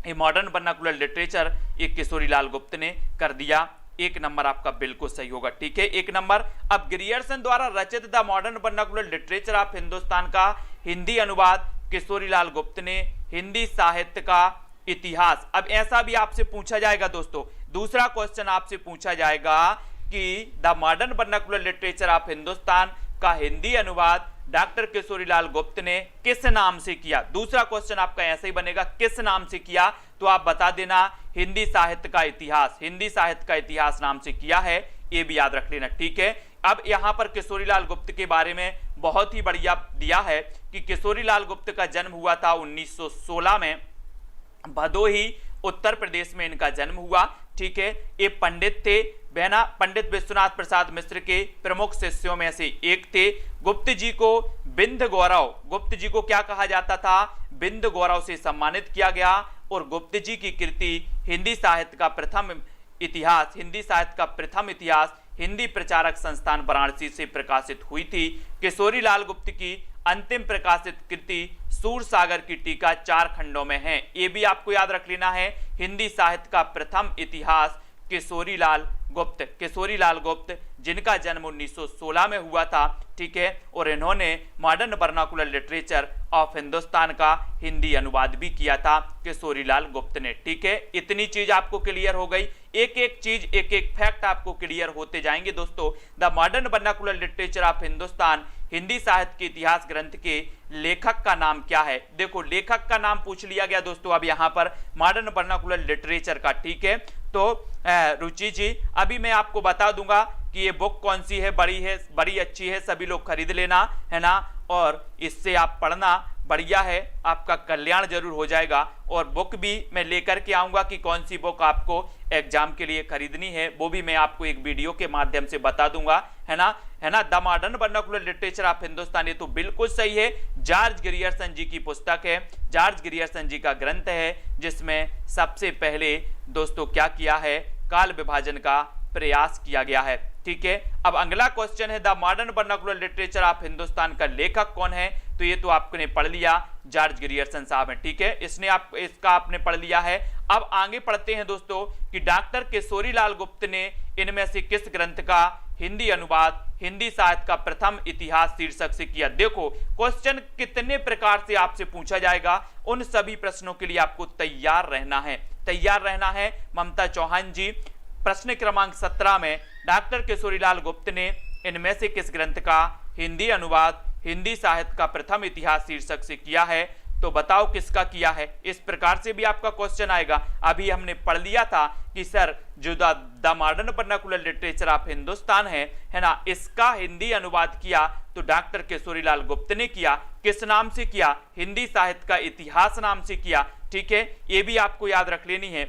ये मॉडर्न वर्नाकुलर लिटरेचर ये किशोरीलाल गुप्त ने कर दिया। एक नंबर आपका बिल्कुल सही होगा, ठीक है, एक नंबर। अब ग्रियर्सन द्वारा रचित the modern vernacular literature of Hindustan का हिंदी अनुवाद किशोरीलाल गुप्त ने। हिंदी साहित्य का इतिहास, अब ऐसा भी आपसे पूछा जाएगा दोस्तों, दूसरा क्वेश्चन आपसे पूछा जाएगा कि the modern vernacular literature of Hindustan का हिंदी अनुवाद डॉक्टर किशोरीलाल गुप्त ने किस नाम से किया। दूसरा क्वेश्चन आपका ऐसे ही बनेगा, किस नाम से किया, तो आप बता देना हिंदी साहित्य का इतिहास, हिंदी साहित्य का इतिहास नाम से किया है, ये भी याद रख लेना, ठीक है। अब यहां पर किशोरीलाल गुप्त के बारे में बहुत ही बढ़िया दिया है कि किशोरीलाल गुप्त का जन्म हुआ था 1916 में, भदोही उत्तर प्रदेश में इनका जन्म हुआ, ठीक है। ये पंडित थे, बहना पंडित विश्वनाथ प्रसाद मिश्र के प्रमुख शिष्यों में से एक थे। गुप्त जी को बिंद गौरव, गुप्त जी को क्या कहा जाता था, बिंद गौरव से सम्मानित किया गया। और गुप्त जी की कृति हिंदी साहित्य का प्रथम इतिहास, हिंदी साहित्य का प्रथम इतिहास हिंदी प्रचारक संस्थान वाराणसी से प्रकाशित हुई थी। किशोरीलाल गुप्त की अंतिम प्रकाशित कृति सूरसागर की टीका 4 खंडों में है, ये भी आपको याद रख लेना है। हिंदी साहित्य का प्रथम इतिहास किशोरीलाल गुप्त, किशोरीलाल गुप्त जिनका जन्म 1916 में हुआ था, ठीक है। और इन्होंने modern vernacular literature of Hindustan का हिंदी अनुवाद भी किया था किशोरीलाल गुप्त ने, ठीक है। इतनी चीज आपको क्लियर हो गई, एक एक चीज, एक एक फैक्ट आपको क्लियर होते जाएंगे दोस्तों। The modern vernacular literature of Hindustan Hindi साहित्य के इतिहास ग्रंथ के लेखक का नाम क्या है। देखो लेखक का नाम पूछ लिया गया दोस्तों अब यहां पर मॉडर्न वर्नाकुलर लिटरेचर का, ठीक है। तो रुचि जी अभी मैं आपको बता दूंगा कि ये बुक कौन सी है, बड़ी अच्छी है, सभी लोग खरीद लेना, है ना, और इससे आप पढ़ना, बढ़िया है, आपका कल्याण जरूर हो जाएगा। और बुक भी मैं लेकर के आऊंगा कि कौन सी बुक आपको एग्जाम के लिए खरीदनी है, वो भी मैं आपको एक वीडियो के माध्यम से बता दूंगा, है ना, है ना। The modern vernacular literature of Hindustan, ये तो बिल्कुल सही है, जॉर्ज ग्रियर्सन जी की पुस्तक है, जॉर्ज ग्रियर्सन जी का ग्रंथ है, जिसमें सबसे पहले दोस्तों क्या किया है, काल विभाजन का प्रयास किया गया है, ठीक है। अब अगला क्वेश्चन है the modern vernacular literature of Hindustan का लेखक कौन है, तो ये तो आपने पढ़ लिया, जॉर्ज ग्रियर्सन साहब हैं, ठीक है, इसका आपने पढ़ लिया है। अब आगे पढ़ते हैं दोस्तों कि डॉक्टर किशोरीलाल गुप्त ने इनमें से किस ग्रंथ का हिंदी अनुवाद हिंदी साहित्य का प्रथम इतिहास शीर्षक से किया। देखो क्वेश्चन कितने प्रकार से आपसे पूछा जाएगा, उन सभी प्रश्नों के लिए आपको तैयार रहना है, तैयार रहना है। ममता चौहान जी प्रश्न क्रमांक 17 में डॉक्टर किशोरीलाल गुप्त ने इनमें से किस ग्रंथ का हिंदी अनुवाद हिंदी साहित्य का प्रथम इतिहास शीर्षक से किया है, तो बताओ किसका किया है। इस प्रकार से भी आपका क्वेश्चन आएगा। अभी हमने पढ़ लिया था कि सर जो the modern vernacular literature of Hindustan है ना, इसका हिंदी अनुवाद किया तो डॉक्टर किशोरीलाल गुप्त ने किया। किस नाम से किया, हिंदी साहित्य का इतिहास नाम से किया, ठीक है, ये भी आपको याद रख लेनी है।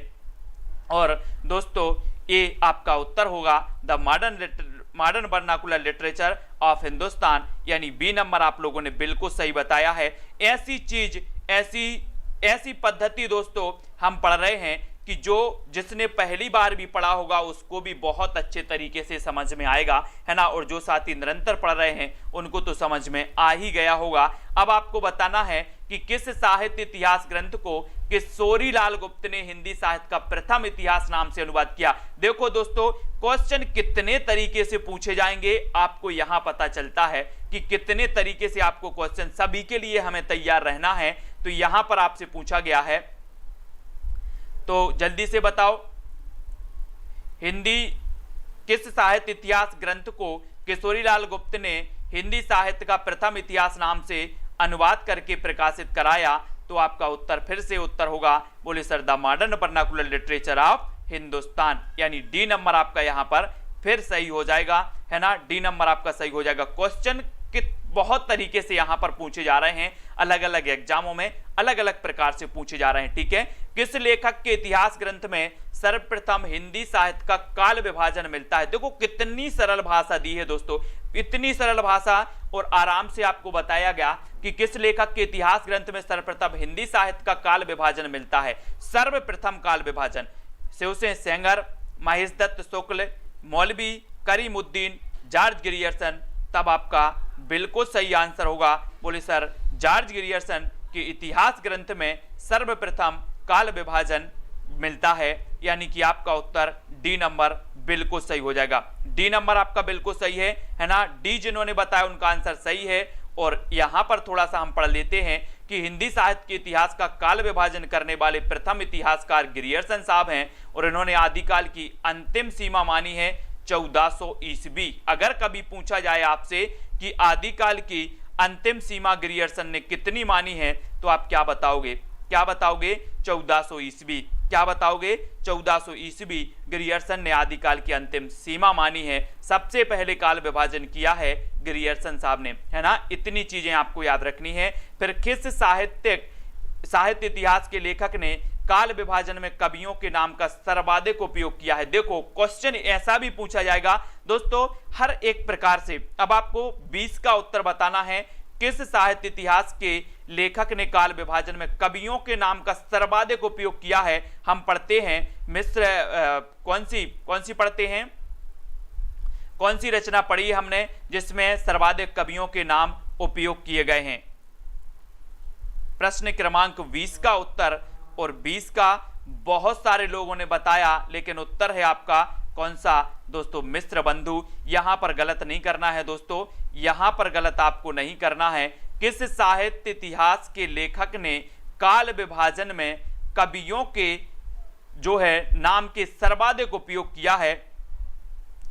और दोस्तों ये आपका उत्तर होगा the modern vernacular literature of Hindustan, यानी बी नंबर आप लोगों ने बिल्कुल सही बताया है। ऐसी चीज, ऐसी पद्धति दोस्तों हम पढ़ रहे हैं कि जिसने पहली बार भी पढ़ा होगा उसको भी बहुत अच्छे तरीके से समझ में आएगा, है ना, और जो साथी निरंतर पढ़ रहे हैं उनको तो समझ में आ ही गया होगा। अब आपको बताना है कि किस साहित्य इतिहास ग्रंथ को किशोरीलाल गुप्त ने हिंदी साहित्य का प्रथम इतिहास नाम से अनुवाद किया। देखो दोस्तों क्वेश्चन कितने तरीके से पूछे जाएंगे आपको यहां पता चलता है कि कितने तरीके से आपको क्वेश्चन, सभी के लिए हमें तैयार रहना है। तो यहां पर आपसे पूछा गया है तो जल्दी से बताओ, हिंदी किस साहित्य इतिहास ग्रंथ को किशोरीलाल गुप्त ने हिंदी साहित्य का प्रथम इतिहास नाम से अनुवाद करके प्रकाशित कराया? तो आपका उत्तर फिर से उत्तर होगा, बोले sir, the modern vernacular literature of Hindustan, यानी डी नंबर आपका यहां पर फिर सही हो जाएगा, है ना, डी नंबर आपका सही हो जाएगा। क्वेश्चन बहुत तरीके से यहां पर पूछे जा रहे हैं, अलग अलग एग्जामों में अलग अलग प्रकार से पूछे जा रहे हैं, ठीक है। किस लेखक के इतिहास ग्रंथ में सर्वप्रथम हिंदी साहित्य का काल विभाजन मिलता है? देखो कितनी सरल भाषा दी है दोस्तों, इतनी सरल भाषा और आराम से आपको बताया गया कि किस लेखक के इतिहास ग्रंथ में सर्वप्रथम हिंदी साहित्य का काल विभाजन मिलता है। सर्वप्रथम काल विभाजन शिवसेन सेंगर, महेश दत्त शुक्ल, मौलवी करीमुद्दीन, जॉर्ज ग्रियर्सन, तब आपका बिल्कुल सही आंसर होगा, बोले सर, जॉर्ज ग्रियर्सन के इतिहास ग्रंथ में सर्वप्रथम काल विभाजन मिलता है, यानी कि आपका उत्तर डी नंबर बिल्कुल सही हो जाएगा। डी नंबर आपका बिल्कुल सही है ना, डी जिन्होंने बताया उनका आंसर सही है। और यहां पर थोड़ा सा हम पढ़ लेते हैं कि हिंदी साहित्य के इतिहास का काल विभाजन करने वाले प्रथम इतिहासकार ग्रियर्सन साहब हैं और इन्होंने आदिकाल की अंतिम सीमा मानी है 1400 ईस्वी। अगर कभी पूछा जाए आपसे कि आदिकाल की अंतिम सीमा ग्रियर्सन ने कितनी मानी है, तो आप क्या बताओगे? क्या बताओगे? 1400 ईस्वी। क्या बताओगे? 1400 ईस्वी ग्रियर्सन ने आदिकाल की अंतिम सीमा मानी है। सबसे पहले काल विभाजन किया है ग्रियर्सन साहब ने, है ना। इतनी चीजें आपको याद रखनी है। फिर किस साहित्य इतिहास के लेखक ने काल विभाजन में कवियों के नाम का सर्वाधिक उपयोग किया है? देखो क्वेश्चन ऐसा भी पूछा जाएगा दोस्तों हर एक प्रकार से। अब आपको 20 का उत्तर बताना है, किस साहित्य इतिहास के लेखक ने काल विभाजन में कवियों के नाम का सर्वाधिक उपयोग किया है? हम पढ़ते हैं मिस्र, कौन सी पढ़ते हैं, कौन सी रचना पढ़ी हमने जिसमें सर्वाधिक कवियों के नाम उपयोग किए गए हैं? प्रश्न क्रमांक 20 का उत्तर, और 20 का बहुत सारे लोगों ने बताया, लेकिन उत्तर है आपका कौन सा दोस्तों? मिस्र बंधु। यहां पर गलत नहीं करना है दोस्तों, यहां पर गलत आपको नहीं करना है। किस साहित्य इतिहास के लेखक ने काल विभाजन में कवियों के जो है नाम के सर्वाधिक उपयोग किया है?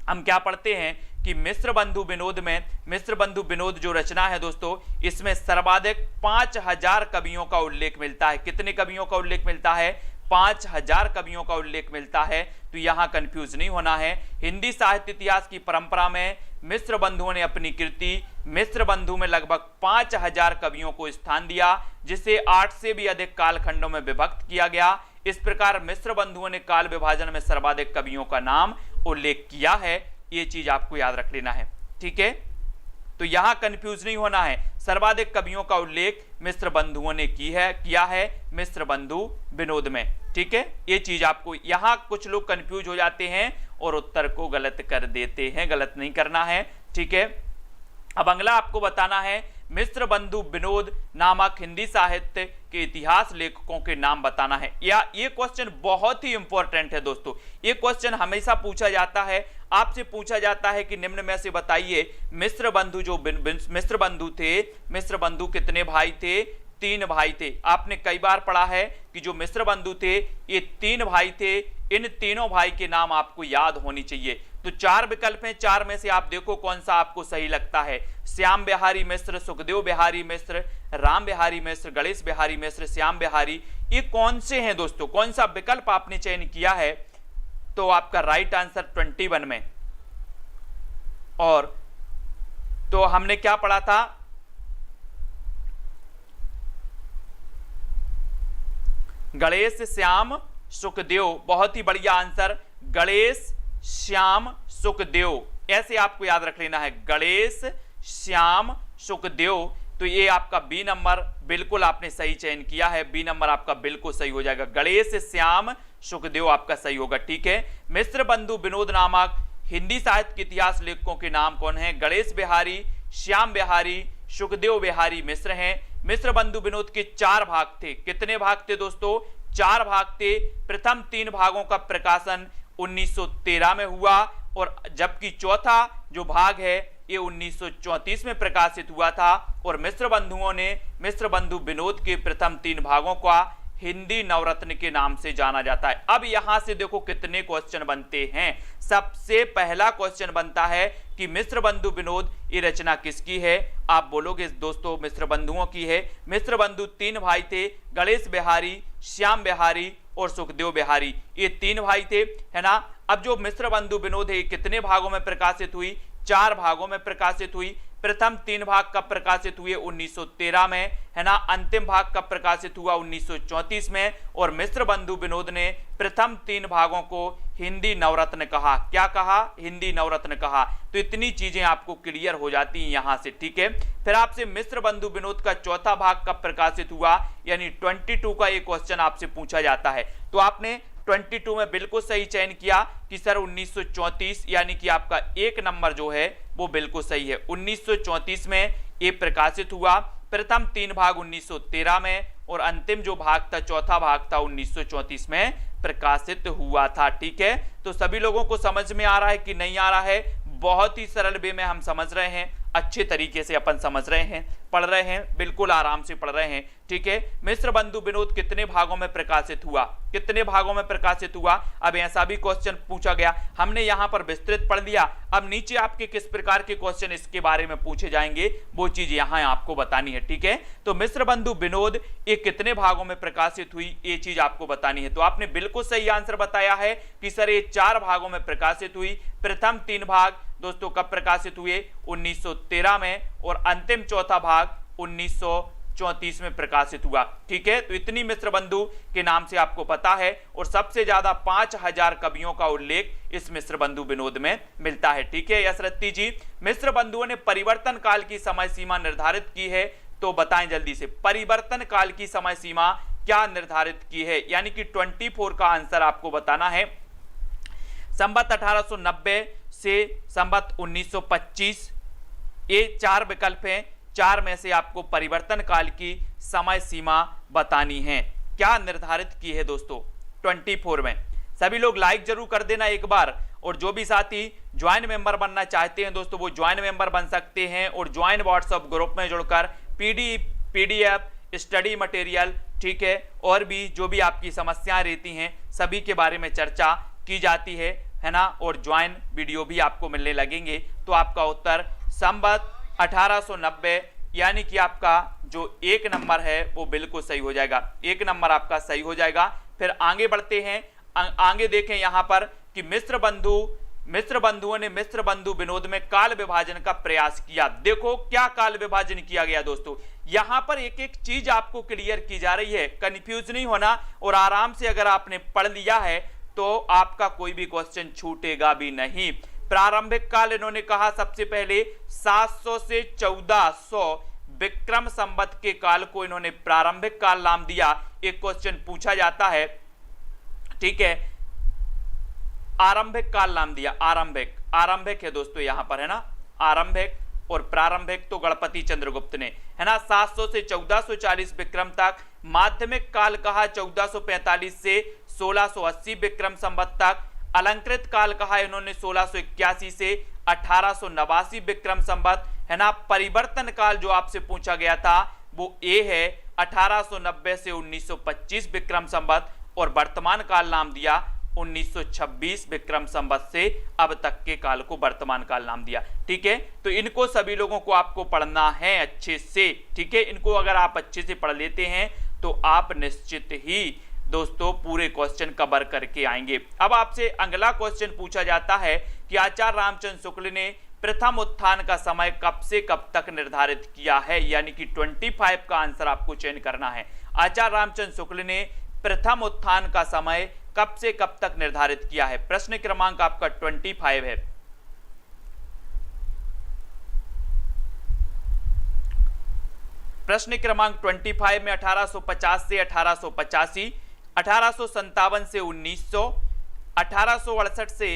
हम क्या पढ़ते हैं कि मिस्र बंधु विनोद में, मिस्र बंधु विनोद जो रचना है दोस्तों, इसमें सर्वाधिक 5000 कवियों का उल्लेख मिलता है। कितने कवियों का उल्लेख मिलता है? 5000 कवियों का उल्लेख मिलता है। तो यहां कंफ्यूज नहीं होना है। हिंदी साहित्य इतिहास की परंपरा में मिस्र बंधुओं ने अपनी कृति मिस्र बंधु में लगभग 5000 कवियों को स्थान दिया, जिसे 8 से भी अधिक कालखंडों में विभक्त किया गया। इस प्रकार मिस्र बंधुओं ने काल विभाजन में सर्वाधिक कवियों का नाम उल्लेख किया है। ये चीज आपको याद रख लेना है, ठीक है। तो यहां कंफ्यूज नहीं होना है। सर्वाधिक कवियों का उल्लेख मिस्र बंधुओं ने किया है मिस्र बंधु विनोद में, ठीक है। ये चीज आपको, यहां कुछ लोग कंफ्यूज हो जाते हैं और उत्तर को गलत कर देते हैं, गलत नहीं करना है, ठीक है। अब अगला आपको बताना है, मिस्र बंधु विनोद नामक हिंदी साहित्य के इतिहास लेखकों के नाम बताना है। या ये क्वेश्चन बहुत ही इंपॉर्टेंट है दोस्तों, ये क्वेश्चन हमेशा पूछा जाता है। आपसे पूछा जाता है कि निम्न में से बताइए मिस्र बंधु जो मिस्र बंधु थे, मिस्र बंधु कितने भाई थे? 3 भाई थे। आपने कई बार पढ़ा है कि जो मिस्र बंधु थे ये 3 भाई थे। इन तीनों भाई के नाम आपको याद होनी चाहिए। तो 4 विकल्प हैं, 4 में से आप देखो कौन सा आपको सही लगता है। श्याम बिहारी मिश्र, सुखदेव बिहारी मिश्र, राम बिहारी मिश्र, गणेश बिहारी मिश्र, श्याम बिहारी, ये कौन से हैं दोस्तों? कौन सा विकल्प आपने चयन किया है? तो आपका राइट आंसर 21 में। और तो हमने क्या पढ़ा था? गणेश श्याम सुखदेव, बहुत ही बढ़िया आंसर, गणेश श्याम सुखदेव, ऐसे आपको याद रख लेना है, गणेश श्याम सुखदेव। तो ये आपका बी नंबर बिल्कुल आपने सही चयन किया है, बी नंबर आपका बिल्कुल सही हो जाएगा, गणेश श्याम सुखदेव आपका सही होगा, ठीक है। मिस्र बंधु विनोद नामक हिंदी साहित्य के इतिहास लेखकों के नाम कौन है? गणेश बिहारी, श्याम बिहारी, सुखदेव बिहारी मिश्र हैं। मिस्र बंधु विनोद के 4 भाग थे। कितने भाग थे दोस्तों? 4 भाग थे। प्रथम 3 भागों का प्रकाशन 1913 में हुआ, और जबकि चौथा जो भाग है ये 1934 में प्रकाशित हुआ था। और मिस्र बंधुओं ने मिस्र बंधु विनोद के प्रथम 3 भागों का हिंदी नवरत्न के नाम से जाना जाता है। अब यहां से देखो कितने क्वेश्चन बनते हैं। सबसे पहला क्वेश्चन बनता है कि मिश्र बंधु विनोद ये रचना किसकी है? आप बोलोगे दोस्तों मिश्र बंधुओं की है। मिश्र बंधु 3 भाई थे, गणेश बिहारी, श्याम बिहारी और सुखदेव बिहारी, ये 3 भाई थे, है ना। अब जो मिश्र बंधु विनोद है कितने भागों में प्रकाशित हुई? 4 भागों में प्रकाशित हुई। प्रथम 3 भाग कब प्रकाशित हुए? 1913 में, है ना। अंतिम भाग कब प्रकाशित हुआ? 1934 में। और मिश्र बंधु विनोद ने प्रथम 3 भागों को हिंदी नवरत्न कहा। क्या कहा? हिंदी नवरत्न कहा। तो इतनी चीजें आपको क्लियर हो जाती हैं यहां से, ठीक है। फिर आपसे मिश्र बंधु विनोद का चौथा भाग कब प्रकाशित हुआ, यानी 22 का ये क्वेश्चन आपसे पूछा जाता है। तो आपने 22 में बिल्कुल सही चयन किया कि सर 1934, यानी कि आपका 1 नंबर जो है वो बिल्कुल सही है। 1934 में ये प्रकाशित हुआ। प्रथम 3 भाग 1913 में और अंतिम जो भाग था, चौथा भाग था, 1934 में प्रकाशित हुआ था, ठीक है। तो सभी लोगों को समझ में आ रहा है कि नहीं आ रहा है? बहुत ही सरल वे में हम समझ रहे हैं, अच्छे तरीके से अपन समझ रहे हैं, पढ़ रहे हैं, बिल्कुल आराम से पढ़ रहे हैं, ठीक है। मिश्र बंधु विनोद कितने भागों में प्रकाशित हुआ? कितने भागों में प्रकाशित हुआ? अब ऐसा भी क्वेश्चन पूछा गया, हमने यहां पर विस्तृत पढ़ लिया। अब नीचे आपके किस प्रकार के क्वेश्चन इसके बारे में पूछे जाएंगे वो चीज यहां आपको बतानी है, ठीक है। तो मिश्र बंधु विनोद ये कितने भागों में प्रकाशित हुई, ये चीज आपको बतानी है। तो आपने बिल्कुल सही आंसर बताया है कि सर ये 4 भागों में प्रकाशित हुई। प्रथम 3 भाग दोस्तों कब प्रकाशित हुए? 1913 में और अंतिम चौथा भाग 1934 में प्रकाशित हुआ, ठीक है। तो इतनी मिश्र बंधु के नाम से आपको पता है और सबसे ज्यादा 5000 कवियों का उल्लेख इस मिश्र बंधु विनोद में मिलता है, ठीक है। यशरत्ती जी, मिश्र बंधुओं ने परिवर्तन काल की समय सीमा निर्धारित की है, तो बताएं जल्दी से परिवर्तन काल की समय सीमा क्या निर्धारित की है, यानी कि 24 का आंसर आपको बताना है। संवत 1890 से संवत 1925, ये 4 विकल्प हैं, 4 में से आपको परिवर्तन काल की समय सीमा बतानी है। क्या निर्धारित की है दोस्तों 24 में? सभी लोग लाइक जरूर कर देना एक बार, और जो भी साथी ज्वाइन मेंबर बनना चाहते हैं दोस्तों वो ज्वाइन मेंबर बन सकते हैं और ज्वाइन व्हाट्सएप ग्रुप में जुड़कर पीडीएफ स्टडी मटेरियल, ठीक है, और भी जो भी आपकी समस्याएं रहती हैं सभी के बारे में चर्चा की जाती है ना। और ज्वाइन वीडियो भी आपको मिलने लगेंगे। तो आपका उत्तर संवत 1890, यानी कि आपका जो 1 नंबर है वो बिल्कुल सही हो जाएगा। 1 नंबर आपका सही हो जाएगा। फिर आगे बढ़ते हैं, आगे देखें यहां पर कि मिश्र बंधुओं ने मिश्र बंधु विनोद में काल विभाजन का प्रयास किया। देखो क्या काल विभाजन किया गया दोस्तों, यहां पर एक एक चीज आपको क्लियर की जा रही है, कंफ्यूज नहीं होना, और आराम से अगर आपने पढ़ लिया है तो आपका कोई भी क्वेश्चन छूटेगा भी नहीं। प्रारंभिक काल इन्होंने कहा सबसे पहले 700 से 1400 विक्रम संवत के काल को इन्होंने प्रारंभिक काल नाम दिया। एक क्वेश्चन पूछा जाता है, ठीक है, आरंभिक काल नाम दिया। आरंभिक है दोस्तों यहां पर, है ना, आरंभिक, और प्रारंभिक तो गणपति चंद्रगुप्त ने, है ना। 700 से 1440 विक्रम तक। माध्यमिक काल कहा 1445 से 1680 विक्रम संवत तक। अलंकृत काल कहा इन्होंने 1681 से 1889 विक्रम संवत, है ना। परिवर्तन काल जो आपसे पूछा गया था वो ए है, 1890 से 1925 विक्रम संवत, और वर्तमान काल नाम दिया 1926 विक्रम संवत से अब तक के काल को वर्तमान काल नाम दिया, ठीक है। तो इनको सभी लोगों को आपको पढ़ना है अच्छे से, ठीक है। इनको अगर आप अच्छे से पढ़ लेते हैं तो आप निश्चित ही दोस्तों पूरे क्वेश्चन कवर करके आएंगे। अब आपसे अगला क्वेश्चन पूछा जाता है कि आचार्य रामचंद्र शुक्ल ने प्रथम उत्थान का समय कब से कब तक निर्धारित किया है, यानी कि 25 का आंसर आपको चयन करना है। आचार्य रामचंद्र शुक्ल ने प्रथम उत्थान का समय कब से कब तक निर्धारित किया है? प्रश्न क्रमांक आपका 25 है। प्रश्न क्रमांक 25 में 1850 से 1885, 1857 से 1900, 1868 से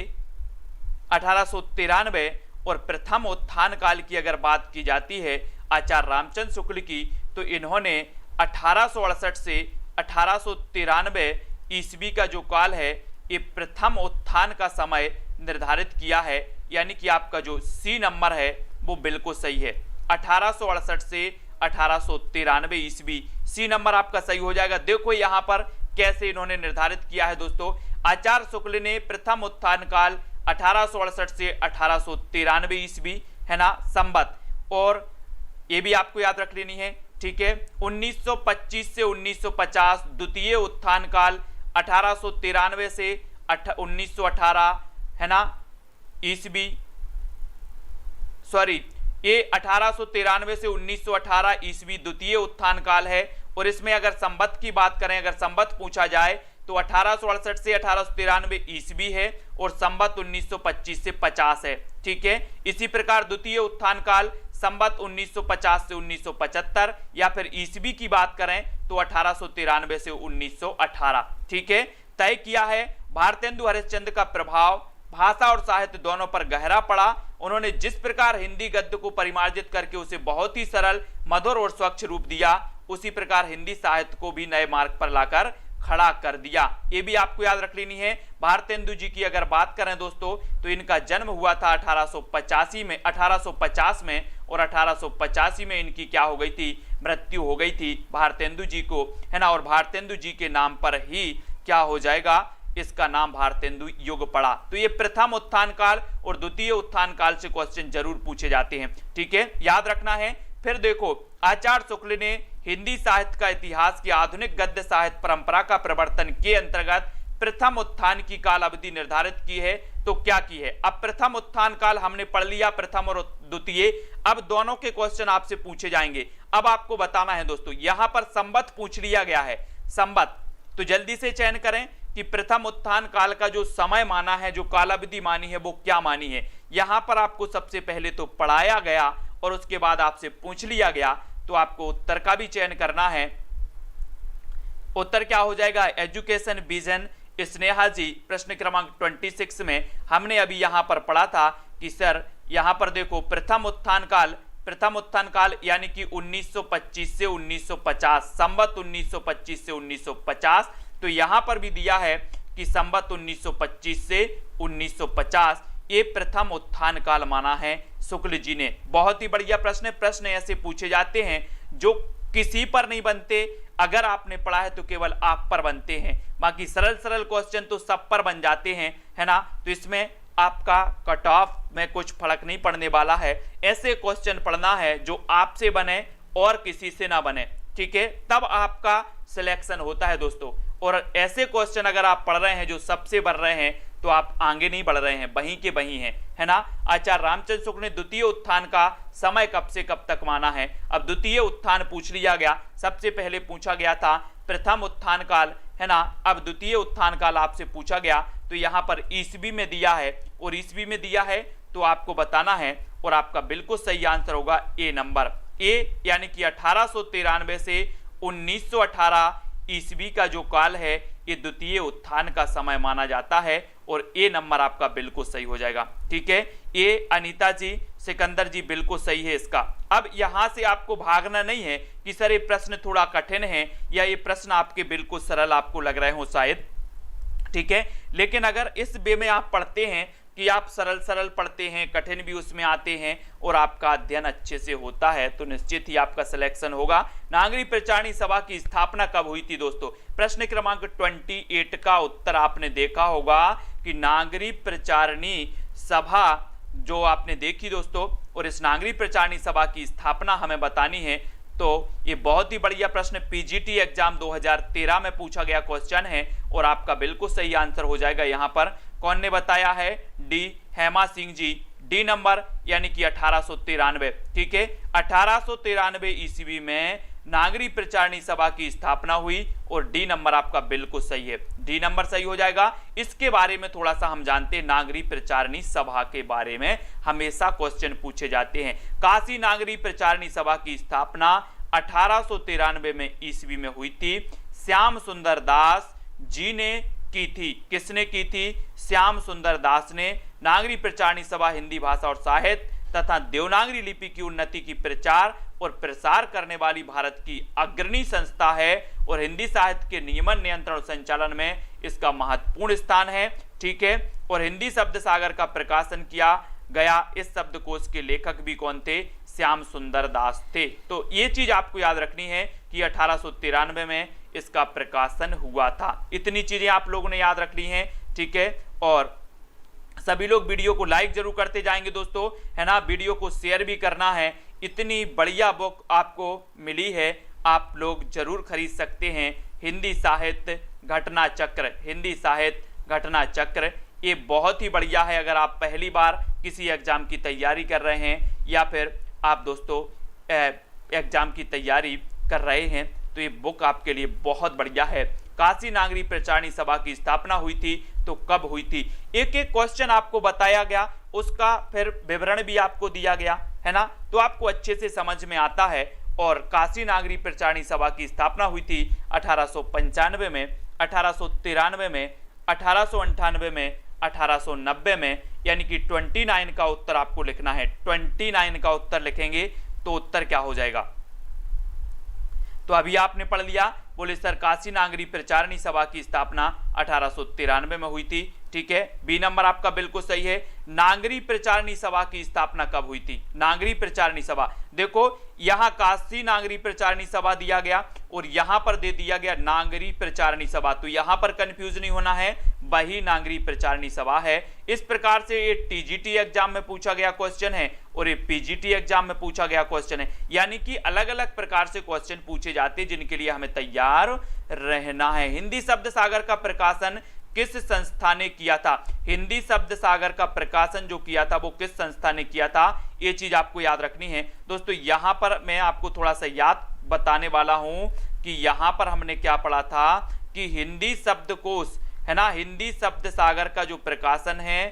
1893 और प्रथम उत्थान काल की अगर बात की जाती है आचार्य रामचंद्र शुक्ल की, तो इन्होंने 1868 से 1893 ईस्वी का जो काल है ये प्रथम उत्थान का समय निर्धारित किया है, यानी कि आपका जो सी नंबर है वो बिल्कुल सही है। 1868 से 1893 ईस्वी। सी नंबर आपका सही हो जाएगा। देखो यहाँ पर कैसे इन्होंने निर्धारित किया है दोस्तों। आचार्य शुक्ल ने प्रथम उत्थान काल 1868 से 1893 ईस्वी, है ना, संवत, और ये भी आपको याद रख लेनी है, ठीक है। 1925 से 1950 द्वितीय उत्थान काल 1893 से 1918, है ना, ईस्वी, सॉरी, ये 1893 से 1918 ईस्वी द्वितीय उत्थान काल है। और इसमें अगर संवत की बात करें, अगर संवत पूछा जाए तो 1868 से 1893 ईस्वी है और संवत 1925 से 50 है, ठीक है। इसी प्रकार द्वितीय उत्थान काल संवत 1950 से 1975, या फिर ईस्वी की बात करें तो 1893 से 1918, ठीक है। तय किया है भारतेंदु हरिश्चंद्र का प्रभाव भाषा और साहित्य दोनों पर गहरा पड़ा। उन्होंने जिस प्रकार हिंदी गद्य को परिमार्जित करके उसे बहुत ही सरल, मधुर और स्वच्छ रूप दिया, उसी प्रकार हिंदी साहित्य को भी नए मार्ग पर लाकर खड़ा कर दिया। ये भी आपको याद रख लेनी है। भारतेंदु जी की अगर बात करें दोस्तों तो इनका जन्म हुआ था 1850 में, और 1885 में इनकी क्या हो गई थी, मृत्यु हो गई थी भारतेंदु जी को, है ना। और भारतेंदु जी के नाम पर ही क्या हो जाएगा, इसका नाम भारतेंदु युग पड़ा। तो ये प्रथम उत्थान काल और द्वितीय उत्थान काल से क्वेश्चन जरूर पूछे जाते हैं, ठीक है, याद रखना है। फिर देखो, आचार्य शुक्ल ने हिंदी साहित्य का इतिहास की आधुनिक गद्य साहित्य परंपरा का प्रवर्तन के अंतर्गत प्रथम उत्थान की काल अवधि निर्धारित की है। तो क्या की है, अब प्रथम उत्थान काल हमने पढ़ लिया, प्रथम और द्वितीय। अब दोनों के क्वेश्चन आपसे पूछे जाएंगे। अब आपको बताना है दोस्तों, यहां पर संवत पूछ लिया गया है, संवत, तो जल्दी से चयन करें कि प्रथम उत्थान काल का जो समय माना है, जो कालावधि मानी है, वो क्या मानी है। यहां पर आपको सबसे पहले तो पढ़ाया गया और उसके बाद आपसे पूछ लिया गया, तो आपको उत्तर का भी चयन करना है। उत्तर क्या हो जाएगा, एजुकेशन विजन स्नेहा जी, प्रश्न क्रमांक 26 में हमने अभी यहां पर पढ़ा था कि सर यहां पर देखो प्रथम उत्थान काल यानी कि 1925 से 1950, संवत 1925 से 1950, तो यहां पर भी दिया है कि संवत 1925 से 1950 ये प्रथम उत्थान काल माना है शुक्ल जी ने। बहुत ही बढ़िया प्रश्न ऐसे पूछे जाते हैं जो किसी पर नहीं बनते, अगर आपने पढ़ा है तो केवल आप पर बनते हैं, बाकी सरल क्वेश्चन तो सब पर बन जाते हैं, है ना। तो इसमें आपका कट ऑफ में कुछ फर्क नहीं पड़ने वाला है। ऐसे क्वेश्चन पढ़ना है जो आपसे बने और किसी से ना बने, ठीक है, तब आपका सिलेक्शन होता है दोस्तों। और ऐसे क्वेश्चन अगर आप पढ़ रहे हैं जो सबसे बढ़ रहे हैं तो आप आगे नहीं बढ़ रहे हैं, वहीं के वहीं हैं, है ना। आचार्य रामचंद्र शुक्ल ने द्वितीय उत्थान का समय कब से कब तक माना है। अब द्वितीय उत्थान पूछ लिया गया, सबसे पहले पूछा गया था प्रथम उत्थान काल, है ना। अब द्वितीय उत्थान काल आपसे पूछा गया तो यहाँ पर ईस्वी में दिया है, और ईस्वी में दिया है तो आपको बताना है, और आपका बिल्कुल सही आंसर होगा ए नंबर, ए यानी कि 1893 से 1918 ईस्वी का जो काल है ये द्वितीय उत्थान का समय माना जाता है, और ए नंबर आपका बिल्कुल सही हो जाएगा, ठीक है। ए अनीता जी, सिकंदर जी, बिल्कुल सही है इसका। अब यहां से आपको भागना नहीं है कि सर ये प्रश्न थोड़ा कठिन है या ये प्रश्न आपके बिल्कुल सरल आपको लग रहे हो शायद, ठीक है। लेकिन अगर इस वे में आप पढ़ते हैं कि आप सरल पढ़ते हैं, कठिन भी उसमें आते हैं और आपका अध्ययन अच्छे से होता है, तो निश्चित ही आपका सिलेक्शन होगा। नागरिक प्रचारणी सभा की स्थापना कब हुई थी दोस्तों, प्रश्न क्रमांक 28 का उत्तर आपने देखा होगा कि नागरिक प्रचारणी सभा जो आपने देखी दोस्तों, और इस नागरिक प्रचारणी सभा की स्थापना हमें बतानी है। तो ये बहुत ही बढ़िया प्रश्न पीजीटी एग्जाम 2013 में पूछा गया क्वेश्चन है, और आपका बिल्कुल सही आंसर हो जाएगा। यहाँ पर कौन ने बताया है, D Hema Singh ji, D number यानी कि 1893, ठीक है। 1893 ईस्वी में नागरिक प्रचारणी सभा की स्थापना हुई, और डी नंबर आपका बिल्कुल सही है, डी नंबर सही हो जाएगा। इसके बारे में थोड़ा सा हम जानते हैं, नागरिक प्रचारणी सभा के बारे में हमेशा क्वेश्चन पूछे जाते हैं। काशी नागरिक प्रचारणी सभा की स्थापना 1893 में ईस्वी में हुई थी। श्याम सुंदर दास जी ने की थी, किसने की थी, श्याम सुंदर दास ने। नागरिक प्रचारणी सभा हिंदी भाषा और साहित्य तथा देवनागरी लिपि की उन्नति की प्रचार और प्रसार करने वाली भारत की अग्रणी संस्था है, और हिंदी साहित्य के नियमन, नियंत्रण और संचालन में इसका महत्वपूर्ण स्थान है, ठीक है। और हिंदी शब्द सागर का प्रकाशन किया गया। इस शब्दकोश के लेखक भी कौन थे, श्याम सुंदर दास थे। तो ये चीज आपको याद रखनी है कि 1893 में इसका प्रकाशन हुआ था। इतनी चीजें आप लोगों ने याद रख ली हैं, ठीक है। और सभी लोग वीडियो को लाइक जरूर करते जाएंगे दोस्तों, है ना। वीडियो को शेयर भी करना है। इतनी बढ़िया बुक आपको मिली है, आप लोग जरूर खरीद सकते हैं। हिंदी साहित्य घटना चक्र, हिंदी साहित्य घटना चक्र, ये बहुत ही बढ़िया है। अगर आप पहली बार किसी एग्जाम की तैयारी कर रहे हैं या फिर आप दोस्तों एग्जाम की तैयारी कर रहे हैं तो ये बुक आपके लिए बहुत बढ़िया है। काशी नागरी प्रचारणी सभा की स्थापना हुई थी तो कब हुई थी, एक एक क्वेश्चन आपको बताया गया, उसका फिर विवरण भी आपको दिया गया, है ना। तो आपको अच्छे से समझ में आता है। और काशी नागरी प्रचारणी सभा की स्थापना हुई थी 1895 में, 1893 में, 1898 में, 1890 में, यानी कि 29 का उत्तर आपको लिखना है। 29 का उत्तर लिखेंगे तो उत्तर क्या हो जाएगा। तो अभी आपने पढ़ लिया, बोले सर काशी नागरी प्रचारणी सभा की स्थापना 1893 में हुई थी, ठीक है। बी नंबर आपका बिल्कुल सही है। नागरी प्रचारणी सभा की स्थापना कब हुई थी, नागरी प्रचारणी सभा, देखो यहां काशी नागरी प्रचारणी सभा दिया गया और यहां पर दे दिया गया नागरी प्रचारणी सभा, तो यहां पर कंफ्यूज नहीं होना है, वही नागरी प्रचारणी सभा है। इस प्रकार से ये टीजीटी एग्जाम में पूछा गया क्वेश्चन है और ये पीजीटी एग्जाम में पूछा गया क्वेश्चन है, यानी कि अलग अलग प्रकार से क्वेश्चन पूछे जाते हैं जिनके लिए हमें तैयार रहना है। हिंदी शब्द सागर का प्रकाशन किस संस्था ने किया था, हिंदी शब्द सागर का प्रकाशन जो किया था वो किस संस्था ने किया था, ये चीज आपको याद रखनी है दोस्तों। यहां पर मैं आपको थोड़ा सा याद बताने वाला हूं कि यहां पर हमने क्या पढ़ा था कि हिंदी शब्दकोश, है ना, हिंदी शब्द सागर का जो प्रकाशन है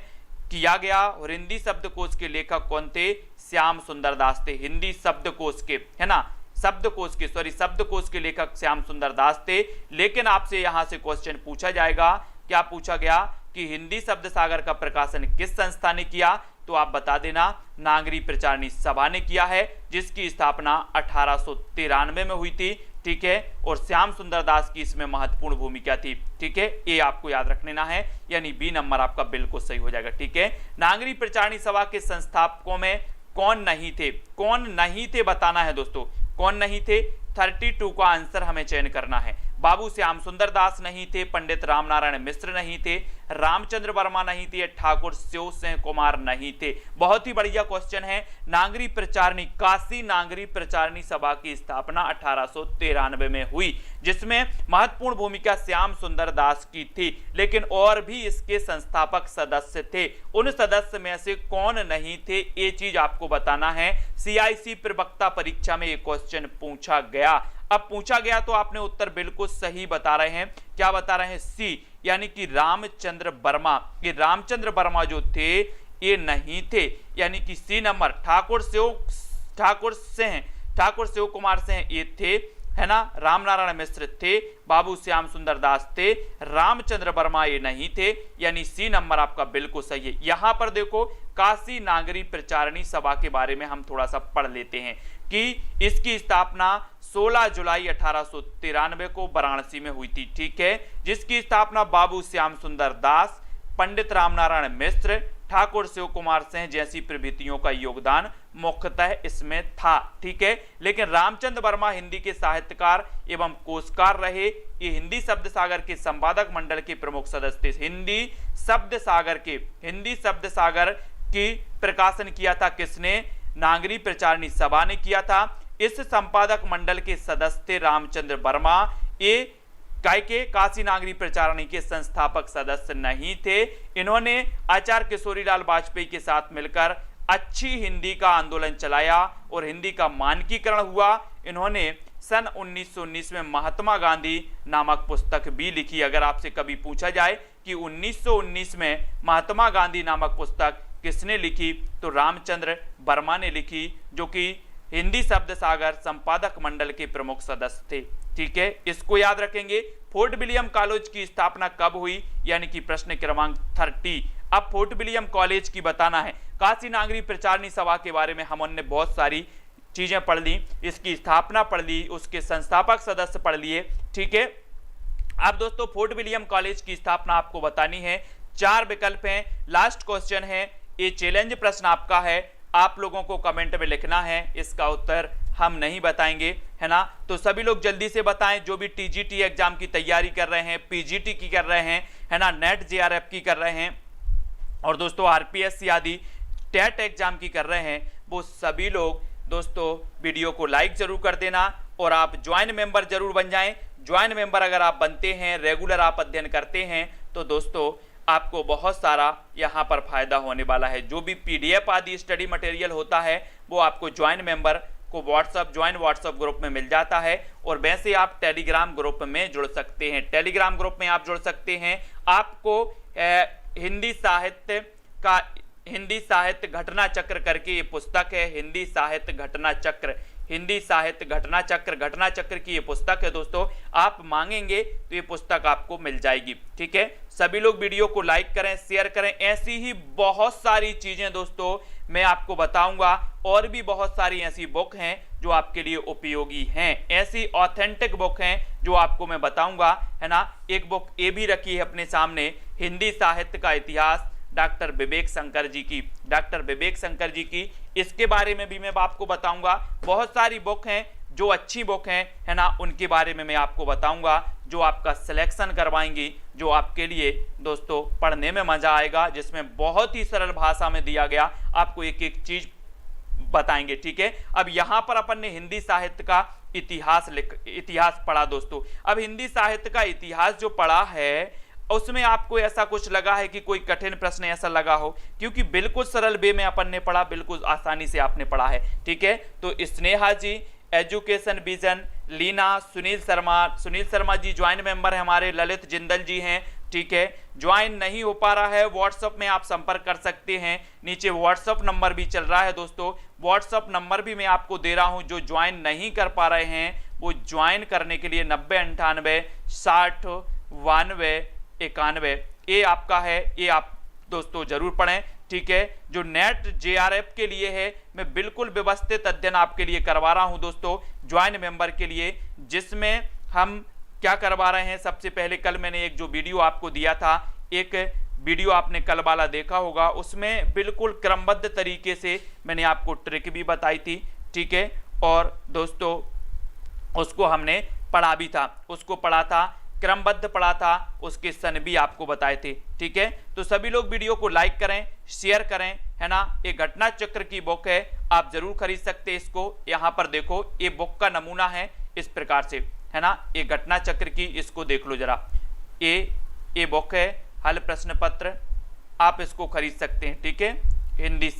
किया गया और हिंदी शब्दकोश के लेखक कौन थे, श्याम सुंदर दास थे। हिंदी शब्दकोश के, है ना, शब्दकोश के, सॉरी शब्दकोश के लेखक श्याम सुंदर दास थे। लेकिन आपसे यहां से क्वेश्चन पूछा जाएगा, क्या पूछा गया कि हिंदी शब्द सागर का प्रकाशन किस संस्था ने किया, तो आप बता देना नागरी प्रचारणी सभा ने किया है, जिसकी स्थापना 1893 में हुई थी, ठीक है। और श्याम सुंदर दास की इसमें महत्वपूर्ण भूमिका थी, ठीक है। ये आपको याद रख लेना है, यानी बी नंबर आपका बिल्कुल सही हो जाएगा, ठीक है। नागरी प्रचारणी सभा के संस्थापकों में कौन नहीं थे, कौन नहीं थे बताना है दोस्तों, कौन नहीं थे। 32 का आंसर हमें चयन करना है। बाबू श्याम सुंदर दास नहीं थे, पंडित रामनारायण मिश्र नहीं थे, रामचंद्र वर्मा नहीं थे, ठाकुर शिव सिंह कुमार नहीं थे। बहुत ही बढ़िया क्वेश्चन है। नागरी प्रचारणी, काशी नागरी प्रचारणी सभा की स्थापना 1893 में हुई, जिसमें महत्वपूर्ण भूमिका श्याम सुंदर दास की थी, लेकिन और भी इसके संस्थापक सदस्य थे। उन सदस्य में से कौन नहीं थे, ये चीज आपको बताना है। CIC प्रवक्ता परीक्षा में ये क्वेश्चन पूछा गया। अब पूछा गया तो आपने उत्तर बिल्कुल सही बता रहे हैं। क्या बता रहे हैं, सी, यानी कि रामचंद्र वर्मा। ये रामचंद्र वर्मा जो थे ये नहीं थे, यानी कि सी नंबर। ठाकुर शिव कुमार सिंह ये थे, है ना। रामनारायण मिश्र थे, बाबू श्याम सुंदर दास थे, रामचंद्र वर्मा ये नहीं थे, यानी सी नंबर आपका बिल्कुल सही है। यहां पर देखो काशी नागरी प्रचारणी सभा के बारे में हम थोड़ा सा पढ़ लेते हैं कि इसकी स्थापना 16 जुलाई 1893 को वाराणसी में हुई थी, ठीक है। जिसकी स्थापना बाबू श्याम सुंदर दास, पंडित रामनारायण मिश्र, ठाकुर शिव कुमार सिंह जैसी प्रभृतियों का योगदान मुख्यतः इसमें था, ठीक है। लेकिन रामचंद्र वर्मा हिंदी के साहित्यकार एवं कोशकार रहे। ये हिंदी शब्द सागर के संपादक मंडल के प्रमुख सदस्य थे। हिंदी शब्द सागर की प्रकाशन किया था किसने, नागरी प्रचारणी सभा ने किया था। इस संपादक मंडल के सदस्य थे रामचंद्र वर्मा। ये के काशी नागरी प्रचारणी के संस्थापक सदस्य नहीं थे। इन्होंने आचार्य किशोरीलाल वाजपेयी के साथ मिलकर अच्छी हिंदी का आंदोलन चलाया और हिंदी का मानकीकरण हुआ। इन्होंने सन 1919 में महात्मा गांधी नामक पुस्तक भी लिखी। अगर आपसे कभी पूछा जाए कि 1919 में महात्मा गांधी नामक पुस्तक किसने लिखी, तो रामचंद्र वर्मा ने लिखी, जो कि हिंदी शब्द सागर संपादक मंडल के प्रमुख सदस्य थे, ठीक है। इसको याद रखेंगे। फोर्ट विलियम कॉलेज की स्थापना कब हुई, यानी कि प्रश्न क्रमांक 30। अब फोर्ट विलियम कॉलेज की बताना है। काशी नागरी प्रचारणी सभा के बारे में हमने बहुत सारी चीजें पढ़ ली, इसकी स्थापना पढ़ ली, उसके संस्थापक सदस्य पढ़ लिए, ठीक है। अब दोस्तों फोर्ट विलियम कॉलेज की स्थापना आपको बतानी है। 4 विकल्प हैं। लास्ट क्वेश्चन है, ये चैलेंज प्रश्न आपका है। आप लोगों को कमेंट में लिखना है, इसका उत्तर हम नहीं बताएंगे, है ना। तो सभी लोग जल्दी से बताएं, जो भी टीजीटी एग्जाम की तैयारी कर रहे हैं, पीजीटी की कर रहे हैं, है ना, नेट जेआरएफ की कर रहे हैं, और दोस्तों आरपीएससी आदि टेट एग्जाम की कर रहे हैं, वो सभी लोग दोस्तों वीडियो को लाइक जरूर कर देना और आप ज्वाइन मेंबर जरूर बन जाएं। ज्वाइन मेंबर अगर आप बनते हैं, रेगुलर आप अध्ययन करते हैं, तो दोस्तों आपको बहुत सारा यहाँ पर फायदा होने वाला है। जो भी पीडीएफ आदि स्टडी मटेरियल होता है वो आपको ज्वाइन मेंबर को ज्वाइन व्हाट्सएप ग्रुप में मिल जाता है, और वैसे आप टेलीग्राम ग्रुप में जुड़ सकते हैं। टेलीग्राम ग्रुप में आप जुड़ सकते हैं। आपको हिंदी साहित्य घटना चक्र करके ये पुस्तक है, हिंदी साहित्य घटना चक्र की ये पुस्तक है दोस्तों। आप मांगेंगे तो ये पुस्तक आपको मिल जाएगी, ठीक है। सभी लोग वीडियो को लाइक करें, शेयर करें। ऐसी ही बहुत सारी चीजें दोस्तों मैं आपको बताऊंगा, और भी बहुत सारी ऐसी बुक हैं जो आपके लिए उपयोगी हैं, ऐसी ऑथेंटिक बुक हैं जो आपको मैं बताऊंगा, है ना। एक बुक ये भी रखी है अपने सामने, हिंदी साहित्य का इतिहास, डॉक्टर विवेक शंकर जी की, इसके बारे में भी मैं आपको बताऊंगा। बहुत सारी बुक हैं जो अच्छी बुक हैं, है ना, उनके बारे में मैं आपको बताऊंगा, जो आपका सिलेक्शन करवाएंगी, जो आपके लिए दोस्तों पढ़ने में मजा आएगा, जिसमें बहुत ही सरल भाषा में दिया गया, आपको एक एक चीज बताएंगे, ठीक है। अब यहां पर अपन ने हिंदी साहित्य का इतिहास पढ़ा दोस्तों। अब हिंदी साहित्य का इतिहास जो पढ़ा है उसमें आपको ऐसा कुछ लगा है कि कोई कठिन प्रश्न ऐसा लगा हो, क्योंकि बिल्कुल सरल वे में अपन ने पढ़ा, बिल्कुल आसानी से आपने पढ़ा है, ठीक है। तो स्नेहा जी, education vision, Leena, Sunil Sharma ji join member है हमारे, ललित जिंदल जी हैं, ठीक है। ज्वाइन नहीं हो पा रहा है, व्हाट्सएप में आप संपर्क कर सकते हैं, नीचे व्हाट्सएप नंबर भी चल रहा है दोस्तों। व्हाट्सएप नंबर भी मैं आपको दे रहा हूं। जो ज्वाइन नहीं कर पा रहे हैं वो ज्वाइन करने के लिए 90 98 60 92 91 ये आपका है, ये आप दोस्तों जरूर पढ़ें, ठीक है। जो नेट जेआरएफ के लिए है, मैं बिल्कुल व्यवस्थित अध्ययन आपके लिए करवा रहा हूं दोस्तों, ज्वाइन मेंबर के लिए, जिसमें हम क्या करवा रहे हैं। सबसे पहले कल मैंने एक जो वीडियो आपको दिया था, एक वीडियो आपने कल वाला देखा होगा, उसमें बिल्कुल क्रमबद्ध तरीके से मैंने आपको ट्रिक भी बताई थी, ठीक है। और दोस्तों उसको हमने पढ़ा भी था, उसको पढ़ा था, क्रमबद्ध पढ़ा था, उसके सन भी आपको बताए थे, ठीक है। तो सभी लोग वीडियो को लाइक करें, शेयर करें, है ना। ये घटना चक्र की बुक है, आप जरूर खरीद सकते हैं इसको। यहाँ पर देखो, ये बुक का नमूना है इस प्रकार से, है ना। ये घटना चक्र की, इसको देख लो जरा, ये बुक है, हल प्रश्न पत्र, आप इसको खरीद सकते हैं, ठीक है। हिंदी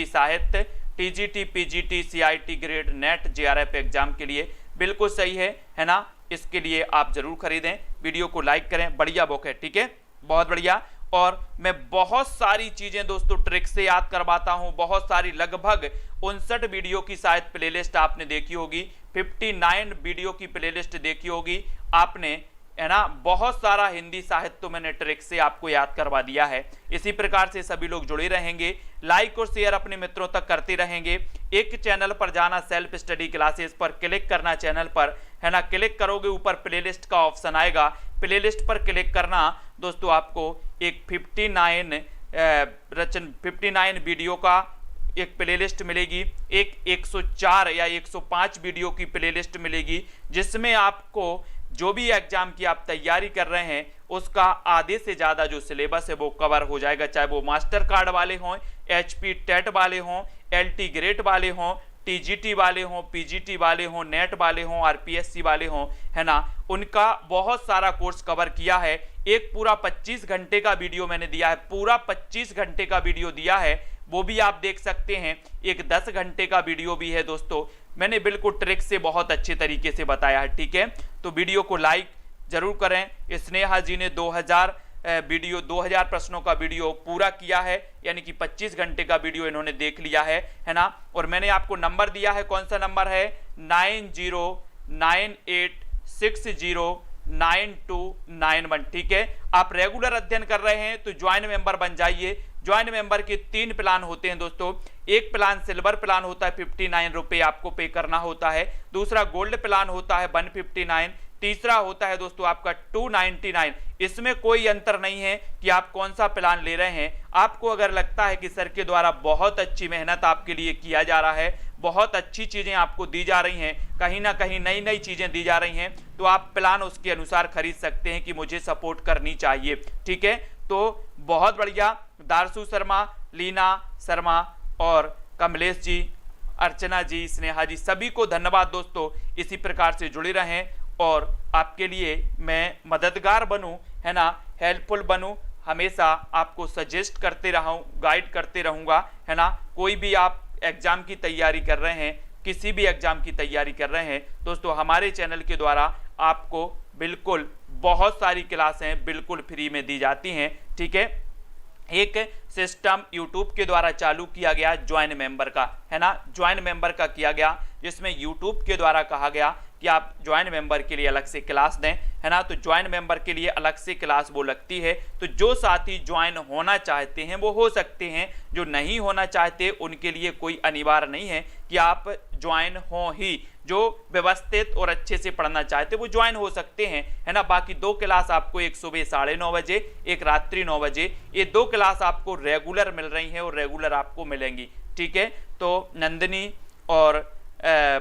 साहित्य TGT, PGT, CIT grade, net, JRF exam के लिए बिल्कुल सही है ना। इसके लिए आप जरूर खरीदें, वीडियो को लाइक करें, बढ़िया बुक है, ठीक है, बहुत बढ़िया। और मैं बहुत सारी चीजें दोस्तों ट्रिक से याद करवाता हूं, बहुत सारी, लगभग 59 वीडियो की शायद प्लेलिस्ट आपने देखी होगी, 59 वीडियो की प्लेलिस्ट देखी होगी आपने, है ना। बहुत सारा हिंदी साहित्य तो मैंने ट्रिक से आपको याद करवा दिया है। इसी प्रकार से सभी लोग जुड़े रहेंगे, लाइक और शेयर अपने मित्रों तक करते रहेंगे। एक चैनल पर जाना, सेल्फ स्टडी क्लासेस पर क्लिक करना, चैनल पर, है ना, क्लिक करोगे ऊपर प्लेलिस्ट का ऑप्शन आएगा, प्लेलिस्ट पर क्लिक करना दोस्तों, आपको एक 59 वीडियो का एक प्लेलिस्ट मिलेगी, एक 104 या 105 वीडियो की प्लेलिस्ट मिलेगी, जिसमें आपको जो भी एग्जाम की आप तैयारी कर रहे हैं उसका आधे से ज़्यादा जो सिलेबस है वो कवर हो जाएगा, चाहे वो मास्टर कार्ड वाले हों, एचपी टेट वाले हों, एलटी ग्रेड वाले हों, टीजीटी वाले हों, पीजीटी वाले हों, नेट वाले हों, आरपीएससी वाले हों, है ना। उनका बहुत सारा कोर्स कवर किया है। एक पूरा 25 घंटे का वीडियो मैंने दिया है, पूरा 25 घंटे का वीडियो दिया है, वो भी आप देख सकते हैं। एक 10 घंटे का वीडियो भी है दोस्तों, मैंने बिल्कुल ट्रिक से बहुत अच्छे तरीके से बताया है, ठीक है। तो वीडियो को लाइक जरूर करें। स्नेहा जी ने 2000 प्रश्नों का वीडियो पूरा किया है, यानी कि 25 घंटे का वीडियो इन्होंने देख लिया है ना। और मैंने आपको नंबर दिया है, कौन सा नंबर है, 9098609291, ठीक है। आप रेगुलर अध्ययन कर रहे हैं तो ज्वाइन मेंबर बन जाइए। ज्वाइन मेंबर के 3 प्लान होते हैं दोस्तों। एक प्लान सिल्वर प्लान होता है, 59 रुपए आपको पे करना होता है। दूसरा गोल्ड प्लान होता है 159, तीसरा होता है दोस्तों आपका 299। इसमें कोई अंतर नहीं है कि आप कौन सा प्लान ले रहे हैं। आपको अगर लगता है कि सर के द्वारा बहुत अच्छी मेहनत आपके लिए किया जा रहा है, बहुत अच्छी चीजें आपको दी जा रही हैं, कहीं ना कहीं नई नई चीजें दी जा रही हैं, तो आप प्लान उसके अनुसार खरीद सकते हैं कि मुझे सपोर्ट करनी चाहिए। ठीक है, तो बहुत बढ़िया। दारसू शर्मा, लीना शर्मा और कमलेश जी, अर्चना जी, स्नेहा जी, सभी को धन्यवाद दोस्तों। इसी प्रकार से जुड़े रहें और आपके लिए मैं मददगार बनूं, है ना, हेल्पफुल बनूं, हमेशा आपको सजेस्ट करते रहूं, गाइड करते रहूंगा, है ना। कोई भी आप एग्जाम की तैयारी कर रहे हैं, किसी भी एग्जाम की तैयारी कर रहे हैं दोस्तों, हमारे चैनल के द्वारा आपको बिल्कुल बहुत सारी क्लासें बिल्कुल फ्री में दी जाती हैं। ठीक है, एक सिस्टम यूट्यूब के द्वारा चालू किया गया ज्वाइन मेंबर का, है ना, ज्वाइन मेंबर का किया गया, जिसमें यूट्यूब के द्वारा कहा गया कि आप ज्वाइन मेंबर के लिए अलग से क्लास दें, है ना। तो ज्वाइन मेंबर के लिए अलग से क्लास वो लगती है। तो जो साथी ज्वाइन होना चाहते हैं वो हो सकते हैं, जो नहीं होना चाहते उनके लिए कोई अनिवार्य नहीं है कि आप ज्वाइन हो ही। जो व्यवस्थित और अच्छे से पढ़ना चाहते वो ज्वाइन हो सकते हैं, है ना। बाकी 2 क्लास आपको, एक सुबह 9:30 बजे, एक रात्रि 9 बजे, ये 2 क्लास आपको रेगुलर मिल रही हैं और रेगुलर आपको मिलेंगी। ठीक है, तो नंदिनी और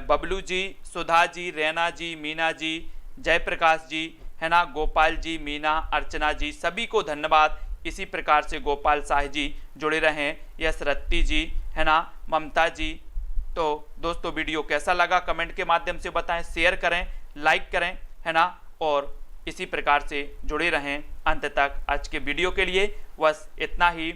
बबलू जी, सुधा जी, रैना जी, मीना जी, जयप्रकाश जी, है ना, गोपाल जी, मीना, अर्चना जी, सभी को धन्यवाद। इसी प्रकार से गोपाल शाह जी जुड़े रहें, यश रत्ती जी, है ना, ममता जी। तो दोस्तों वीडियो कैसा लगा कमेंट के माध्यम से बताएं, शेयर करें, लाइक करें, है ना, और इसी प्रकार से जुड़े रहें अंत तक। आज के वीडियो के लिए बस इतना ही।